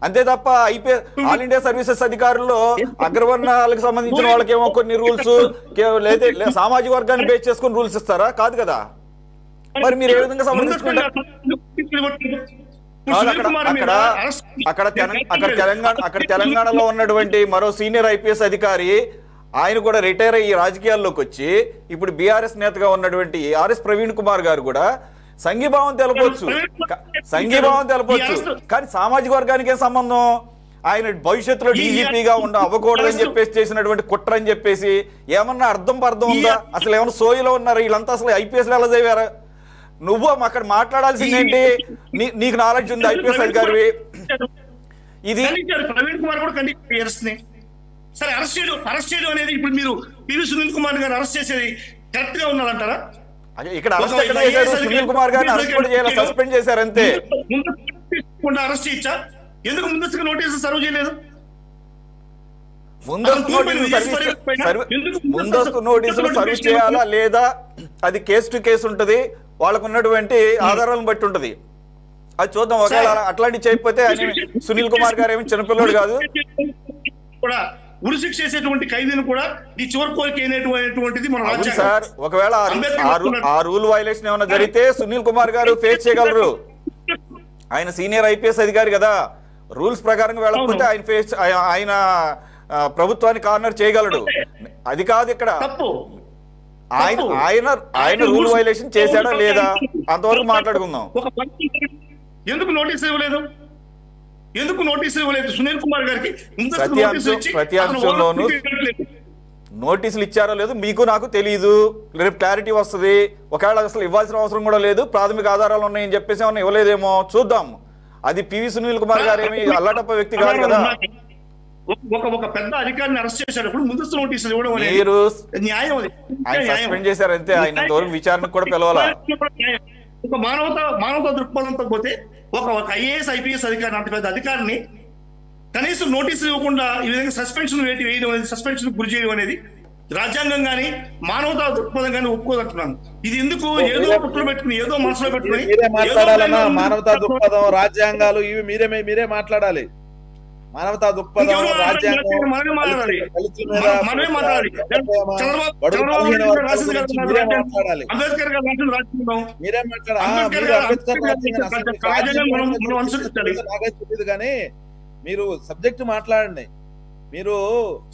అంతే తప్ప ఆల్ ఇండియా సర్వీసెస్ అధికారుల్లో అగ్రవర్ణాలకు సంబంధించిన వాళ్ళకేమో కొన్ని రూల్స్, లేదా సామాజిక వర్గాన్ని బేస్ చేసుకుని రూల్స్ ఇస్తారా? కాదు కదా. మరి మీరు ఏ విధంగా సమర్థించుకుంటారు? అక్కడ తెలంగాణలో ఉన్నటువంటి మరో సీనియర్ ఐపీఎస్ అధికారి, ఆయన కూడా రిటైర్ అయ్యి రాజకీయాల్లోకి వచ్చి ఇప్పుడు బీఆర్ఎస్ నేతగా ఉన్నటువంటి ఆర్ఎస్ ప్రవీణ్ కుమార్ గారు కూడా సంఘీభావం తెలపవచ్చు, కానీ సామాజిక వర్గానికి ఏం సంబంధం? ఆయన భవిష్యత్తులో డీజీపీగా అవ్వకూడదని చెప్పేసి చేసినటువంటి కుట్ర అని చెప్పేసి ఏమన్నా అర్థం ఉందా? అసలు ఏమన్నా సోయిలో ఉన్నారు వీళ్ళంతా? అసలు ఐపీఎస్ ఎలా చదివారా? నువ్వు అక్కడ మాట్లాడాల్సింది ఏంటి? నీకు నాలెడ్జ్ ఉంది, ఐపీఎస్ అధికారివి. ఇది ప్రవీణ్ కుమార్ కూడా సరే అరెస్ట్ చేయడం అనేది ఇప్పుడు మీరు పివి సునీల్ కుమార్ గారు అరెస్ట్ చేసేది కరెక్ట్ గా ఉన్నారంటారా? ఇక్కడ సునీల్ కుమార్ గారిని అరెస్ట్ కూడా చేయాలి, సస్పెండ్ చేశారు అంతే. అరెస్ట్ చేయొచ్చా? ఎందుకు ముందస్తుగా నోటీసు సర్వ్ చేయలేదు? ముందస్తు నోటీసులు సర్వ్ చేయాలా లేదా అది కేసు టు కేసు ఉంటది, వాళ్ళకు ఉన్నటువంటి ఆధారాలను బట్టి ఉంటది. అది చూద్దాం. ఒకవేళ అట్లాంటి చేయకపోతే సునీల్ కుమార్ గారు ఏమి చిన్నపిల్లడు కాదు. ఉరిశిక్ష చేసేటువంటి ఖైదీని కూడా ఈ చివరి కోరిక అయినటువంటిది మన రాజ్యాంగం సార్. ఒకవేళ ఆ రూల్ వైలేషన్ ఏమైనా జరిగితే సునీల్ కుమార్ గారు ఫేస్ చేయగలరు. ఆయన సీనియర్ ఐపీఎస్ అధికారి కదా, రూల్స్ ప్రకారం వెళ్ళకపోతే ఆయన ప్రభుత్వాన్ని కార్నర్ చేయగలడు. అది కాదు ఇక్కడ. ఆయన రూల్ వైలేషన్ చేశాడా లేదా అంతవరకు మాట్లాడుకుందాం. ఎందుకు నోటీసులు ఇవ్వలేదు సునీల్ కుమార్ గారికి? ప్రతి అంశంలోనూ నోటీసులు ఇచ్చారో లేదు మీకు నాకు తెలియదు. రేపు క్లారిటీ వస్తుంది. ఒకవేళ అసలు ఇవ్వాల్సిన అవసరం కూడా లేదు, ప్రాథమిక ఆధారాలు ఉన్నాయని చెప్పేసి ఏమన్నా ఇవ్వలేదేమో చూద్దాం. అది పివి సునీల్ కుమార్ గారు ఏమి అల్లాటప్ప వ్యక్తి కాదు కదా. ఒక పెద్ద అధికారిని అరెస్ట్ చేసేటప్పుడు ముందస్తు నోటీసులు ఇవ్వడం మీరు న్యాయం. ఆయన సస్పెండ్ చేశారు అంతే, ఆయన ఇంతవరకు విచారణకు కూడా పిలవాలా. ఒక మానవతా దృక్పథంతో పోతే ఒక ఐఏఎస్ ఐపీఎస్ అధికారి, అంత పెద్ద అధికారిని కనీసం నోటీసులు ఇవ్వకుండా ఈ విధంగా సస్పెన్షన్ వేయడం అనేది, సస్పెన్షన్ గురి చేయడం అనేది రాజ్యాంగం కానీ మానవతా దృక్పథం కానీ ఒప్పుకోదంటున్నాను. ఇది ఎందుకు ఏదో పుట్టులు పెట్టుకుని ఏదో మనసులో పెట్టుకుని మానవతా దృక్పథం, రాజ్యాంగాలు ఇవి మీరే మాట్లాడాలి. మానవతా దృక్పథం, రాజ్యాంగం మనమే మాట్లాడాలి. అంబేద్కర్ గారు రాసిన రాజ్యాంగం మీరే మాట్లాడాలి. కానీ మీరు సబ్జెక్ట్ మాట్లాడండి. మీరు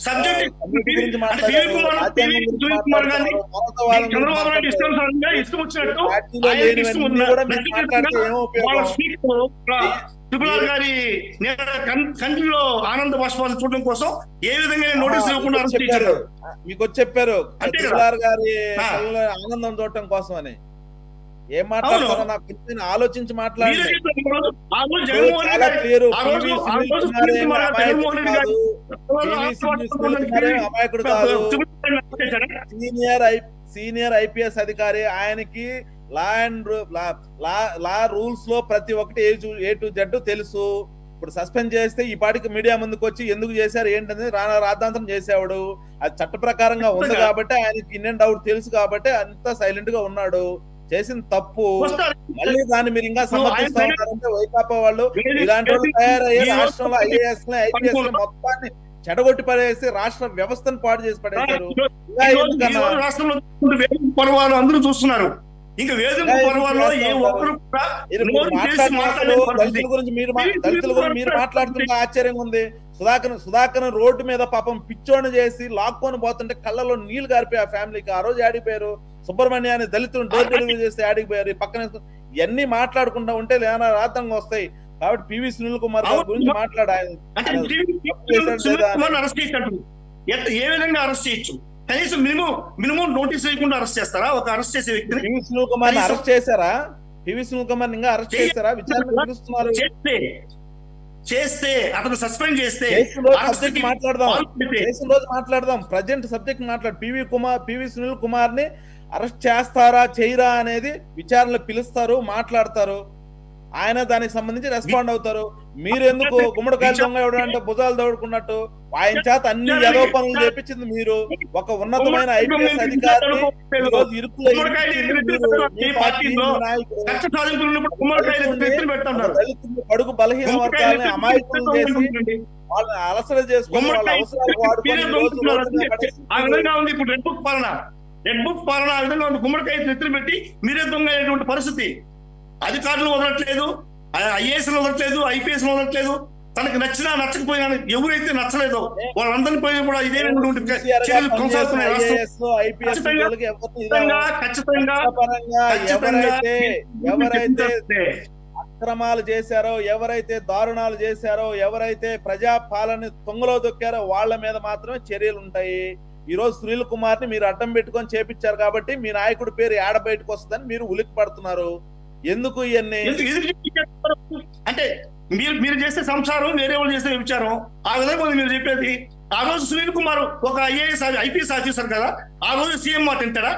సబ్జెక్ట్ గురించి మాట్లాడారు, రాజ్యాంగం గురించి మాట్లాడుతున్నారు, మతవాదం గురించి మాట్లాడుతున్నారు. పార్టీలో కూడా మీరు మాట్లాడితే ఏమో ఉపయోగం? ట్రిపుల్ ఆర్ గారి కంట్రీలో ఆనంద బాష్పాలు చూడడం కోసం ఏ విధంగా నోటీసులు ఇవ్వకుండా అరెస్ట్ చేశారు. మీకు వచ్చి చెప్పారు ట్రిపుల్ ఆర్ గారి ఆనందం చూడటం కోసం అని. ఏం మాట్లాడుతారో నాకు కొంచెం ఆలోచించి మాట్లాడండి. అమాయకుడు కాదు, సీనియర్ ఐపీఎస్ అధికారి. ఆయనకి లా రూల్స్ లో ప్రతి ఒక్కటి ఏ టు జెడ్ తెలుసు. ఇప్పుడు సస్పెండ్ చేస్తే ఈ పాటికి మీడియా ముందుకు వచ్చి ఎందుకు చేశారు ఏంటనేది రాద్ధాంతం చేసేవాడు. అది చట్ట ప్రకారంగా ఉంది కాబట్టి ఆయనకి ఇన్ అండ్ అవుట్ తెలుసు కాబట్టి అంతా సైలెంట్ గా ఉన్నాడు. చేసిన తప్పు మళ్ళీ దాన్ని మీరు ఇంకా సమర్థిస్తా ఉన్నారంటే వైకాపా వాళ్ళు ఇలాంటి వాళ్ళు తయారయ్యే రాష్ట్రంలో ఐఏఎస్ ఐపీఎస్ మొత్తాన్ని చెడగొట్టి పడేసి రాష్ట్ర వ్యవస్థను పాడు చేసి పడేశారు. అందరూ చూస్తున్నారు. ఇంకా వేదిక పర్వాలో ఏ ఒక్కరు దళితుల గురించి మీరు మాట్లాడుతుంటే ఆశ్చర్యంగా ఉంది. సుధాకర్ రోడ్డు మీద పాపం పిచ్చోని చేసి లాక్కొని పోతుంటే కళ్ళలో నీళ్లు గారిపోయి ఆ ఫ్యామిలీకి. ఆ రోజు ఆడిపోయారు. సుబ్రహ్మణ్యాన్ని దళితులు డోర్ డెలివరీ చేసి ఆడిపోయారు. పక్కన ఇవన్నీ మాట్లాడుకుంటా ఉంటే ఏమైనా రాతంగా వస్తాయి. కాబట్టి పివి సునీల్ కుమార్ గారి గురించి మాట్లాడాలి. ఏ విధంగా అరెస్ట్ చేయొచ్చు? కనీసం మినిమం నోటీస్ వేయకుండా అరెస్ట్ చేస్తారా ఒక అరెస్ట్ చేసే వ్యక్తిని? పివి సునీల్ కుమార్ అరెస్ట్ చేశారా? పివి సునీల్ కుమార్ ఇంకా అరెస్ట్ చేశారా? విచారణ పిలుస్తున్నారు. చేస్తే అతను సస్పెండ్ చేస్తే మాట్లాడదాం. Present subject PV Sunil Kumar ని అరెస్ట్ చేస్తారా చేయరా అనేది విచారణలో పిలుస్తారు, మాట్లాడతారు. ఆయన దానికి సంబంధించి రెస్పాండ్ అవుతారు. మీరు ఎందుకు గుమ్మడికాయలు దొంగ ఎవడంటే భుజాలు దౌడుకున్నట్టు ఆయన చేత అన్ని ఏదో పనులు చేపించింది మీరు. ఒక ఉన్నతమైన ఐపీఎస్ అధికారిని పడుగు బలహీన వర్గాలని అమాయకులు చేసి వాళ్ళని అలసట చేసుకుని వాళ్ళ అవసరాలు వాడుకొని ఇప్పుడు రెడ్ బుక్ పాలన ఆ విధంగా ఉంది. గుమ్మడికాయ నెత్తిన పెట్టి మీరే దొంగ అనేటువంటి పరిస్థితి. అధికారులు వదలట్లేదు, ఐఏఎస్ వదలట్లేదు, ఐపీఎస్ వదలట్లేదు. తనకు నచ్చినా నచ్చకపోయినా ఎవరైతే నచ్చలేదో వాళ్ళందరినీ పోయి కూడా ఇదే చర్యలు కొనసాగుతున్నాయి. ఎవరైతే అక్రమాలు చేశారో, ఎవరైతే దారుణాలు చేశారో, ఎవరైతే ప్రజాపాలన తొంగలో దొక్కారో వాళ్ళ మీద మాత్రమే చర్యలు ఉంటాయి. ఈ రోజు సునీల్ కుమార్ ని మీరు అడ్డం పెట్టుకొని చేపించారు కాబట్టి మీ నాయకుడి పేరు ఏడ బయటకు వస్తుందని మీరు ఉలిక్కి పడుతున్నారు. ఎందుకు ఇవన్నీ అంటే మీరు చేసే సంసారం వేరే వాళ్ళు చేసే విచారం ఆ విధంగా మీరు చెప్పేది. ఆ రోజు సునీల్ కుమార్ ఒక ఐఏఎస్ ఐపీఎస్ ఆఫీసర్ కదా, ఆ రోజు సీఎం మాట వింటాడా?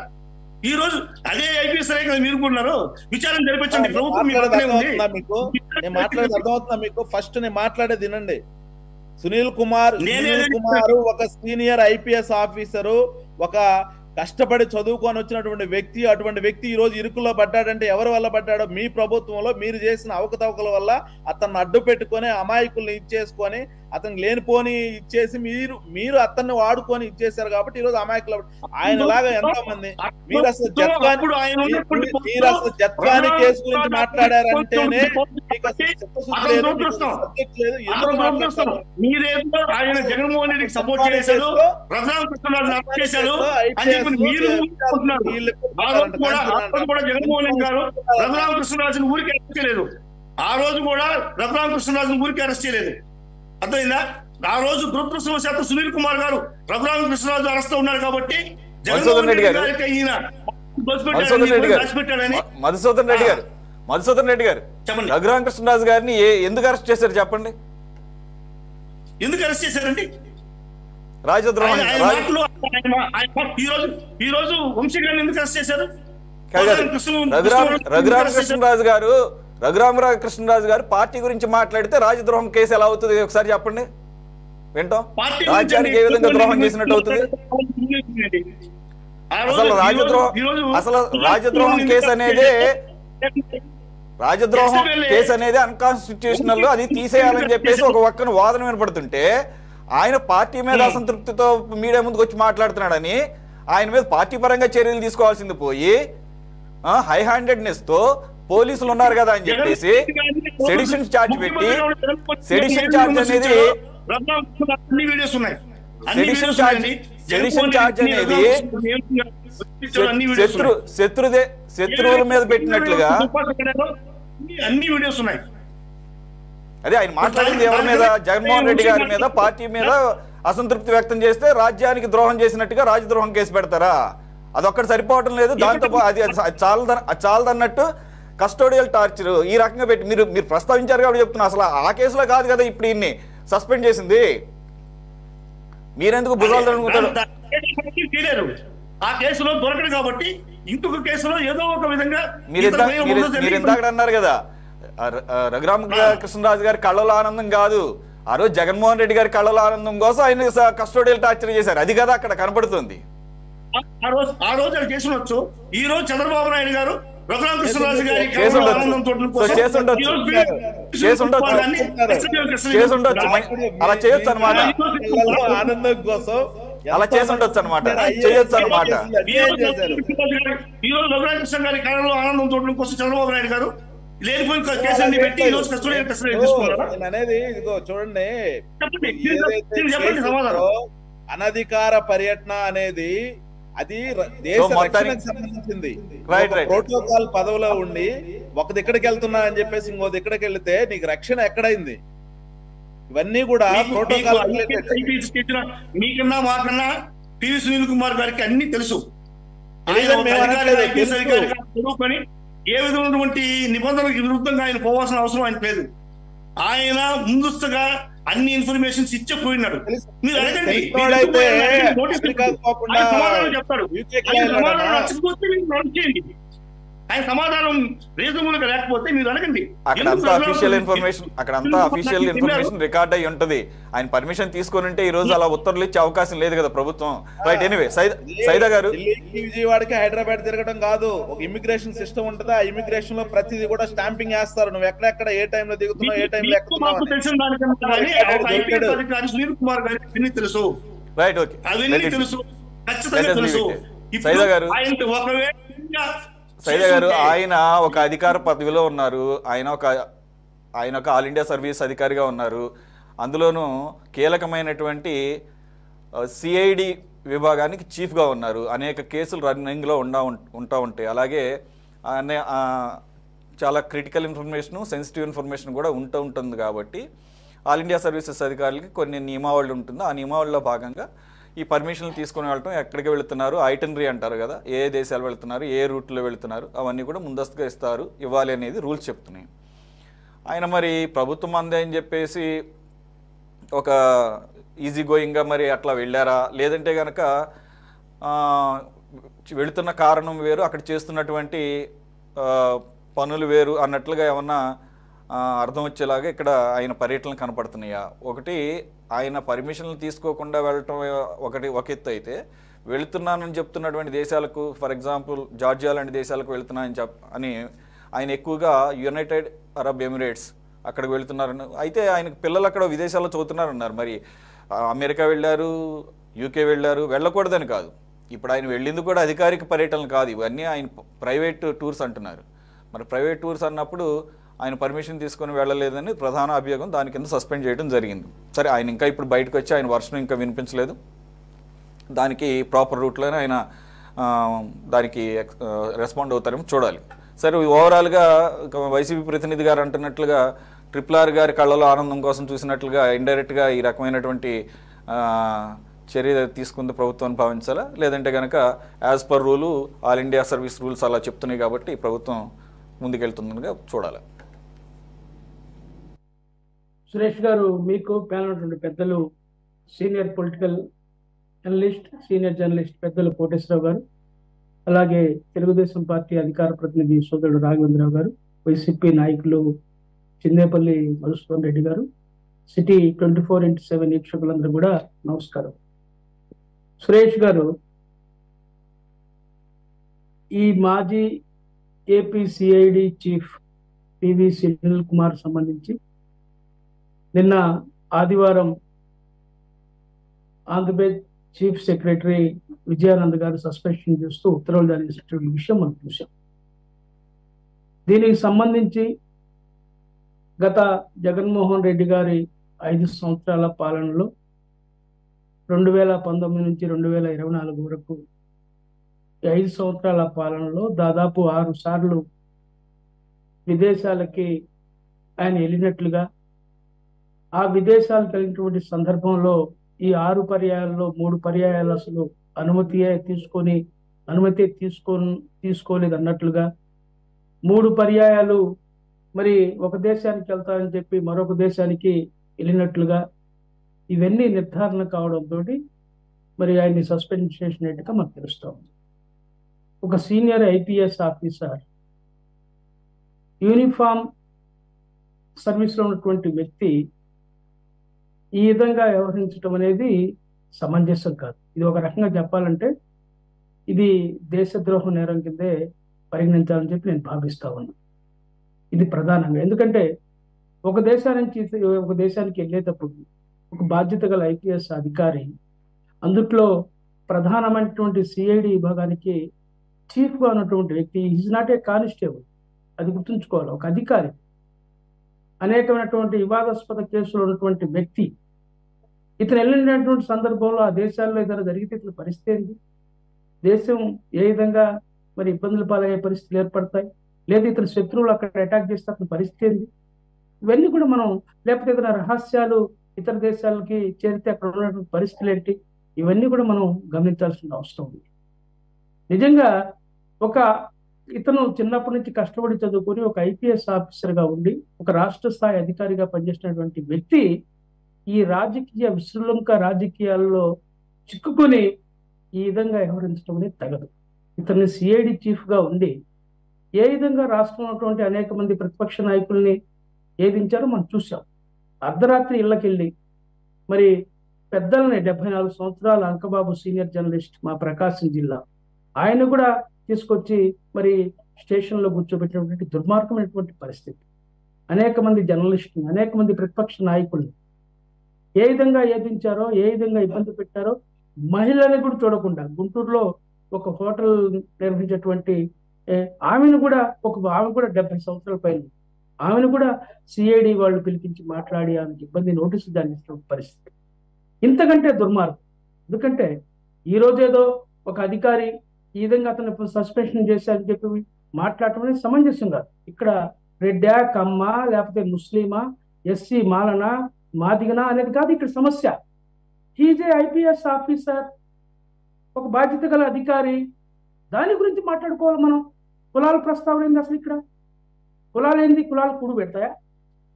ఈ రోజు అదే ఐపీఎస్ కదా మీరు కూడా విచారణ జరిపించండి. ప్రభుత్వం మీకు నేను మాట్లాడేది అర్థమవుతుందా మీకు? ఫస్ట్ నేను మాట్లాడేది వినండి. సునీల్ కుమార్ ఒక సీనియర్ ఐపీఎస్ ఆఫీసరు, ఒక కష్టపడి చదువుకొని వచ్చినటువంటి వ్యక్తి. అటువంటి వ్యక్తి ఈ రోజు ఇరుకుల్లో పడ్డాడంటే ఎవరి వల్ల పడ్డాడో? మీ ప్రభుత్వంలో మీరు చేసిన అవకతవకల వల్ల అతన్ని అడ్డు పెట్టుకొని అమాయకుల్ని ఇచ్చేసుకొని అతనికి లేనిపోని ఇచ్చేసి మీరు అతన్ని వాడుకొని ఇచ్చేసారు కాబట్టి ఈ రోజు అమాయకులు. ఆయన లాగా ఎంతో మంది మీరు అసలు జత్వాని కేసు గురించి మాట్లాడారంటేనే జగన్మోహన్ రెడ్డికి సపోర్ట్ చేశారు, జగన్మోహన్ రెడ్డి గారు రఘురామకృష్ణరాజుని ఊరికి అరెస్ట్ చేయలేదు. ఆ రోజు కూడా రఘురామకృష్ణరాజుని ఊరికి అరెస్ట్ చేయలేదు. అర్థమైందా? ఆ రోజు దురదృష్టవశాత్తు సునీల్ కుమార్ గారు రఘురామకృష్ణరాజు అరెస్ట్ ఉన్నారు కాబట్టి మధుసూదన్ రెడ్డి గారు రఘురామకృష్ణరాజు గారిని ఎందుకు అరెస్ట్ చేశారు చెప్పండి? ఎందుకు అరెస్ట్ చేశారండి? రాజద్రోహం. ఈ రోజు వంశీ గారిని ఎందుకు అరెస్ట్ చేశారు? రఘురామకృష్ణరాజు గారు పార్టీ గురించి మాట్లాడితే రాజద్రోహం కేసు ఎలా అవుతుంది ఒకసారి చెప్పండి, వింటాం. రాజ్యానికి ఏ విధంగా ద్రోహం చేసినట్టు అవుతుంది? అసలు రాజద్రోహం కేసు అనేది అన్కాన్స్టిట్యూషనల్, అది తీసేయాలని చెప్పేసి ఒక ఒక్కను వాదన వినపడుతుంటే ఆయన పార్టీ మీద అసంతృప్తితో మీడియా ముందుకు వచ్చి మాట్లాడుతున్నాడని ఆయన మీద పార్టీ పరంగా చర్యలు తీసుకోవాల్సింది పోయి హై హ్యాండెడ్నెస్ తో పోలీసులు ఉన్నారు కదా అని చెప్పేసి సెడిషన్ ఛార్జ్ పెట్టి, సెడిషన్ ఛార్జ్ అనేది అన్ని వీడియోస్ ఉన్నాయి. సెడిషన్ ఛార్జ్ అనేది శత్రువుల మీద పెట్టినట్లుగా అన్ని వీడియోస్ ఉన్నాయి. అదే ఆయన మాట్లాడింది ఎవరి మీద? జగన్మోహన్ రెడ్డి గారి మీద, పార్టీ మీద అసంతృప్తి వ్యక్తం చేస్తే రాజ్యానికి ద్రోహం చేసినట్టుగా రాజద్రోహం కేసు పెడతారా? అదొక్కటి సరిపోవటం లేదు. దాంతో అది చాలదన్నట్టు కస్టోడియల్ టార్చర్ ఈ రకంగా పెట్టి మీరు ప్రస్తావించారు కాబట్టి చెప్తున్నా. అసలు ఆ కేసులో కాదు కదా ఇప్పుడు ఇన్ని సస్పెండ్ చేసింది. మీరెందుకు భుజాలు అనుకుంటారు? ఆ కేసులో దొరకడు కాబట్టి ఇంకొక కేసులో ఏదో ఒక విధంగా మీరు ఇందాక అన్నారు కదా, రఘురామ కృష్ణరాజు గారి కళ్ళలో ఆనందం కాదు, ఆ రోజు జగన్మోహన్ రెడ్డి గారి కళ్ళలో ఆనందం కోసం ఆయన కస్టోడియల్ టార్చర్ చేశారు. అది కదా అక్కడ కనపడుతుంది. ఆ రోజు అది చేసి ఉండొచ్చు. ఈ రోజు చంద్రబాబు నాయుడు గారు రఘురామ కృష్ణరాజు గారి అలా చేయొచ్చు అనమాట. ఆనందం కోసం అలా చేసి ఉండొచ్చు అనమాట, చేయొచ్చు అనమాట. ఈ రోజు రఘురామ కృష్ణ గారి కళలో ఆనందం చూడడం కోసం చంద్రబాబు నాయుడు గారు లేనిపోయిన కేసులన్నీ పెట్టి ఈ రోజు కస్టోడియల్ అనేది ఇదిగో చూడండి. చెప్పండి సమాధానం. అనధికార పర్యటన అనేది అది దేశ రక్షణకు సంబంధించింది. ప్రోటోకాల్ పదవిలో ఉండి ఒక దిక్కడికి వెళ్తున్నా అని చెప్పేసి ఇంకో దిక్కడికి వెళ్తే నీకు రక్షణ ఎక్కడైంది? ఇవన్నీ కూడా ప్రోటోకాల్. మీకన్నా మాకన్నా పివి సునీల్ కుమార్ గారికి అన్ని తెలుసు. ఏ విధమైనటువంటి నిబంధనలకు విరుద్ధంగా ఆయన పోవాల్సిన అవసరం ఆయనకు లేదు. ఆయన ముందస్తుగా అన్ని ఇన్ఫర్మేషన్స్ ఇచ్చే పోయినాడు. మీరు అడగండి, సమాధానం చెప్తాడు. ఆయన సమాధానం రీజనబుల్ గా లేకపోతే మీరు అడగండి. అక్కడంతా అఫీషియల్ ఇన్ఫర్మేషన్ రికార్డ్ అయ్యి ఉంటది. ఆయన పర్మిషన్ తీసుకొని ఉంటే ఈ రోజు అలా ఉత్తర్వులు ఇచ్చే అవకాశం లేదు కదా ప్రభుత్వం. రైట్, ఎనీవే సైదా గారు, విజయవాడకి హైదరాబాద్ తిరగడం కాదు, ఒక ఇమిగ్రేషన్ సిస్టమ్ ఉంటది. ఆ ఇమిగ్రేషన్ లో ప్రతిదీ కూడా స్టాంపింగ్ వేస్తారు. నువ్వు ఎక్కడెక్కడ ఏ టైంలో దిగుతున్నావు, ఏ టైంలో ఎక్కుతున్నావు సునీల్ కుమార్ గారికి తెలుసు. రైట్, ఓకే, అవన్నీ తెలుసు, ఖచ్చితంగా తెలుసు. సైదా గారు, ఒకవేళ సైదా గారు, ఆయన ఒక అధికార పదవిలో ఉన్నారు. ఆయన ఒక ఆల్ ఇండియా సర్వీస్ అధికారిగా ఉన్నారు. అందులోనూ కీలకమైనటువంటి సిఐడి విభాగానికి చీఫ్గా ఉన్నారు. అనేక కేసులు రన్నింగ్లో ఉంటా ఉంటాయి. అలాగే చాలా క్రిటికల్ ఇన్ఫర్మేషన్, సెన్సిటివ్ ఇన్ఫర్మేషన్ కూడా ఉంటుంది. కాబట్టి ఆల్ ఇండియా సర్వీసెస్ అధికారులకి కొన్ని నియమావళి ఉంటుంది. ఆ నియమావళిలో భాగంగా ఈ పర్మిషన్లు తీసుకొని వెళ్ళటం, ఎక్కడికి వెళుతున్నారు, ఐటనరీ అంటారు కదా, ఏ దేశాలు వెళుతున్నారు, ఏ రూట్లో వెళుతున్నారు, అవన్నీ కూడా ముందస్తుగా ఇవ్వాలి అనేది రూల్స్ చెప్తున్నాయి. ఆయన మరి ప్రభుత్వం అందే అని చెప్పేసి ఒక ఈజీ గోయింగ్గా మరి అట్లా వెళ్ళారా, లేదంటే కనుక వెళుతున్న కారణం వేరు, అక్కడ చేస్తున్నటువంటి పనులు వేరు అన్నట్లుగా ఏమన్నా అర్థం వచ్చేలాగా ఇక్కడ ఆయన పర్యటనలు కనపడుతున్నాయా? ఒకటి, ఆయన పర్మిషన్లు తీసుకోకుండా వెళ్ళటం ఒక ఎత్తు అయితే, వెళుతున్నానని చెప్తున్నటువంటి దేశాలకు, ఫర్ ఎగ్జాంపుల్ జార్జియా లాంటి దేశాలకు వెళుతున్నానని అని ఆయన ఎక్కువగా యునైటెడ్ అరబ్ ఎమిరేట్స్ అక్కడికి వెళుతున్నారని, అయితే ఆయనకు పిల్లలు అక్కడ విదేశాల్లో చదువుతున్నారన్నారు. మరి అమెరికా వెళ్ళారు, యూకే వెళ్ళారు, వెళ్ళకూడదని కాదు. ఇప్పుడు ఆయన వెళ్ళింది కూడా అధికారిక పర్యటనలు కాదు, ఇవన్నీ ఆయన ప్రైవేట్ టూర్స్ అంటున్నారు. మరి ప్రైవేట్ టూర్స్ అన్నప్పుడు ఆయన పర్మిషన్ తీసుకొని వెళ్ళలేదని ప్రధాన అభియోగం, దాని కింద సస్పెండ్ చేయడం జరిగింది. సరే, ఆయన ఇంకా ఇప్పుడు బయటకు వచ్చి ఆయన వర్షం ఇంకా వినిపించలేదు. దానికి ప్రాపర్ రూట్లోనే ఆయన దానికి రెస్పాండ్ అవుతారేమో చూడాలి. సరే, ఓవరాల్గా వైసీపీ ప్రతినిధి గారు అంటున్నట్లుగా RRR గారి కళ్ళలో ఆనందం కోసం చూసినట్లుగా ఇండైరెక్ట్గా ఈ రకమైనటువంటి చర్య తీసుకుంది ప్రభుత్వాన్ని భావించాలా, లేదంటే కనుక as per rule all India service rules అలా చెప్తున్నాయి కాబట్టి ప్రభుత్వం ముందుకెళ్తుందనిగా చూడాలి. సురేష్ గారు, మీకు ప్యానల్ పెద్దలు senior political analyst, senior journalist పెద్దలు కోటేశ్వరరావు గారు, అలాగే తెలుగుదేశం పార్టీ అధికార ప్రతినిధి సోదరుడు రాఘవేంద్రరావు గారు, వైసీపీ నాయకులు చిందేపల్లి మధుసూదన్ రెడ్డి గారు, సిటీ 24x7 వీక్షకులందరూ కూడా నమస్కారం. సురేష్ గారు, ఈ మాజీ AP CID chief PV Sunil Kumar సంబంధించి నిన్న ఆదివారం ఆంధ్రప్రదేశ్ చీఫ్ సెక్రటరీ విజయానంద్ గారు సస్పెన్షన్ చేస్తూ ఉత్తర్వులు జారీ చేసినటువంటి విషయం మనం చూసాం. దీనికి సంబంధించి గత జగన్మోహన్ రెడ్డి గారి 5 సంవత్సరాల పాలనలో 2019 నుంచి 2024 వరకు 5 సంవత్సరాల పాలనలో దాదాపు 6 సార్లు విదేశాలకి ఆయన వెళ్ళినట్లుగా, ఆ విదేశాలకు వెళ్ళినటువంటి సందర్భంలో ఈ 6 పర్యాయాల్లో 3 పర్యాయాలు అసలు అనుమతి తీసుకోలేదు అన్నట్లుగా, 3 పర్యాయాలు మరి ఒక దేశానికి వెళ్తారని చెప్పి మరొక దేశానికి వెళ్ళినట్లుగా, ఇవన్నీ నిర్ధారణ కావడంతో మరి ఆయన్ని సస్పెండ్ చేసినట్టుగా మనకు తెలుస్తూ ఉంది. ఒక సీనియర్ ఐపీఎస్ ఆఫీసర్, యూనిఫామ్ సర్వీస్లో ఉన్నటువంటి వ్యక్తి ఈ విధంగా వ్యవహరించడం అనేది సమంజసం కాదు. ఇది ఒక రకంగా చెప్పాలంటే ఇది దేశద్రోహ నేరం కిందే పరిగణించాలని చెప్పి నేను భావిస్తా ఉన్నాను. ఇది ప్రధానంగా ఎందుకంటే ఒక దేశానికి వెళ్ళేటప్పుడు ఒక బాధ్యత గల ఐపీఎస్ అధికారి, అందుట్లో ప్రధానమైనటువంటి సిఐడి విభాగానికి చీఫ్గా ఉన్నటువంటి వ్యక్తి, ఈజ్ నాట్ ఏ కానిస్టేబుల్, అది గుర్తుంచుకోవాలి. ఒక అధికారి, అనేకమైనటువంటి వివాదాస్పద కేసులు ఉన్నటువంటి వ్యక్తి, ఇతను వెళ్ళినటువంటి సందర్భంలో ఆ దేశాల్లో ఏదైనా జరిగితే ఇతని పరిస్థితి ఏంటి? దేశం ఏ విధంగా మరి ఇబ్బందులు పాలయ్యే పరిస్థితులు ఏర్పడతాయి, లేదా ఇతర శత్రువులు అక్కడ అటాక్ చేస్తే అతని పరిస్థితి ఏంటి? ఇవన్నీ కూడా మనం, లేకపోతే ఏదైనా రహస్యాలు ఇతర దేశాలకి చేరితే అక్కడ ఉన్నటువంటి పరిస్థితులు ఏంటి, ఇవన్నీ కూడా మనం గమనించాల్సిన అవసరం ఉంది. నిజంగా ఇతను చిన్నప్పటి నుంచి కష్టపడి చదువుకొని ఒక ఐపీఎస్ ఆఫీసర్గా ఉండి ఒక రాష్ట్ర స్థాయి అధికారిగా పనిచేసినటువంటి వ్యక్తి ఈ విశృంఖ రాజకీయాల్లో చిక్కుకొని ఈ విధంగా వ్యవహరించడం అనేది తగదు. ఇతన్ని సిఐడి చీఫ్గా ఉండి ఏ విధంగా రాష్ట్రంలో ఉన్నటువంటి అనేక మంది ప్రతిపక్ష నాయకుల్ని ఏదించారో మనం చూసాం. అర్ధరాత్రి ఇళ్ళకెళ్ళి మరి పెద్దలని 74 సంవత్సరాల అంకబాబు సీనియర్ జర్నలిస్ట్ మా ప్రకాశం జిల్లా, ఆయన కూడా తీసుకొచ్చి మరి స్టేషన్లో కూర్చోబెట్టినటువంటి దుర్మార్గమైనటువంటి పరిస్థితి. అనేక మంది జర్నలిస్టుని, అనేక మంది ప్రతిపక్ష నాయకుల్ని ఏ విధంగా ఏదించారో, ఏ విధంగా ఇబ్బంది పెట్టారో, మహిళని కూడా చూడకుండా గుంటూరులో ఒక హోటల్ నిర్వహించేటువంటి ఆమె కూడా 70 సంవత్సరాల పైన, ఆమెను కూడా సిఐడి వాళ్ళు పిలిపించి మాట్లాడి ఆమెకి ఇబ్బంది నోటీసులు దాని పరిస్థితి. ఇంతకంటే దుర్మార్గం. ఎందుకంటే ఈ రోజేదో ఒక అధికారి ఈ విధంగా అతను సస్పెన్షన్ చేశారని చెప్పి మాట్లాడటం అనేది సమంజసం కాదు. ఇక్కడ రెడ్డా, కమ్మ, లేకపోతే ముస్లిమా, ఎస్సీ, మాలనా, మాదిగనా అనేది కాదు ఇక్కడ సమస్య. హీజ్ ఏ ఐపీఎస్ ఆఫీసర్, ఒక బాధ్యత గల అధికారి, దాని గురించి మాట్లాడుకోవాలి మనం. కులాల ప్రస్తావన ఏంది అసలు? ఇక్కడ కులాలు ఏంది? కులాలు కూడు పెడతాయా?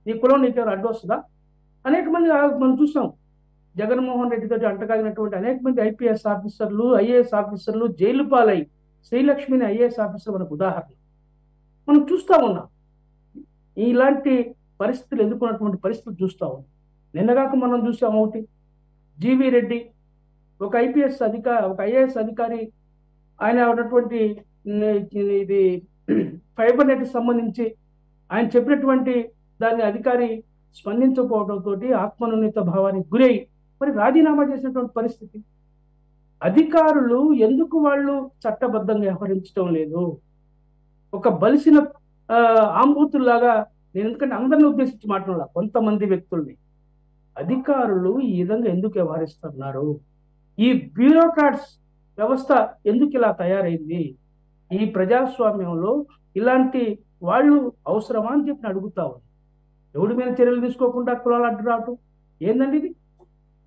నీ కులం నీకెవరు అడ్డు వస్తుందా? అనేక మంది మనం చూసాం. జగన్మోహన్ రెడ్డితో అంటగాగినటువంటి అనేక మంది ఐపీఎస్ ఆఫీసర్లు, ఐఏఎస్ ఆఫీసర్లు జైలు పాలై, శ్రీలక్ష్మిని ఐఏఎస్ ఆఫీసర్ మనకు ఉదాహరణ మనం చూస్తూ ఉన్నాం. ఇలాంటి పరిస్థితులు ఎదుర్కొన్నటువంటి పరిస్థితులు చూస్తూ ఉన్నాం. నిన్నగాక మనం చూసాం ఒకటి, జీవీ రెడ్డి ఒక ఐఏఎస్ అధికారి, ఆయన ఉన్నటువంటి ఇది ఫైబర్ నెట్ సంబంధించి ఆయన చెప్పినటువంటి దాన్ని అధికారి స్పందించకపోవడంతో ఆత్మన్యూనత భావానికి గురై మరి రాజీనామా చేసినటువంటి పరిస్థితి. అధికారులు ఎందుకు వాళ్ళు చట్టబద్ధంగా వ్యవహరించడం లేదు? ఒక బలిసిన ఆంబూతుల్లాగా, నేను ఎందుకంటే అందరిని ఉద్దేశించి మాట్లాడాల, కొంతమంది వ్యక్తుల్ని అధికారులు ఈ విధంగా ఎందుకు వ్యవహరిస్తున్నారు? ఈ బ్యూరోక్రాట్స్ వ్యవస్థ ఎందుకు ఇలా తయారైంది? ఈ ప్రజాస్వామ్యంలో ఇలాంటి వాళ్ళు అవసరమా అని చెప్పి అడుగుతా ఉంది. ఎవడి మీద చర్యలు తీసుకోకుండా కులాలు అడ్డు రావటం ఏందండి ఇది?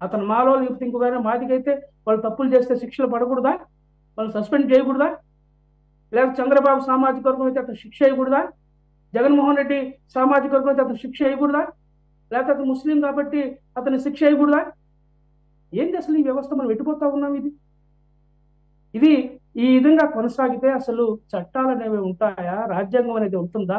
అతను మాలో లేకపోతే ఇంకొకైనా మాదికైతే వాళ్ళు తప్పులు చేస్తే శిక్షలు పడకూడదా? వాళ్ళు సస్పెండ్ చేయకూడదా? లేకపోతే చంద్రబాబు సామాజిక వర్గం అయితే అతను శిక్ష వేయకూడదా? జగన్మోహన్ రెడ్డి సామాజిక వర్గం అయితే అతను శిక్ష వేయకూడదా? లేకపోతే అతను ముస్లిం కాబట్టి అతను శిక్ష వేయకూడదా? ఏంది అసలు ఈ వ్యవస్థ? మనం ఎట్టిపోతా ఉన్నాం? ఇది ఈ విధంగా కొనసాగితే అసలు చట్టాలు అనేవి ఉంటాయా? రాజ్యాంగం అనేది ఉంటుందా?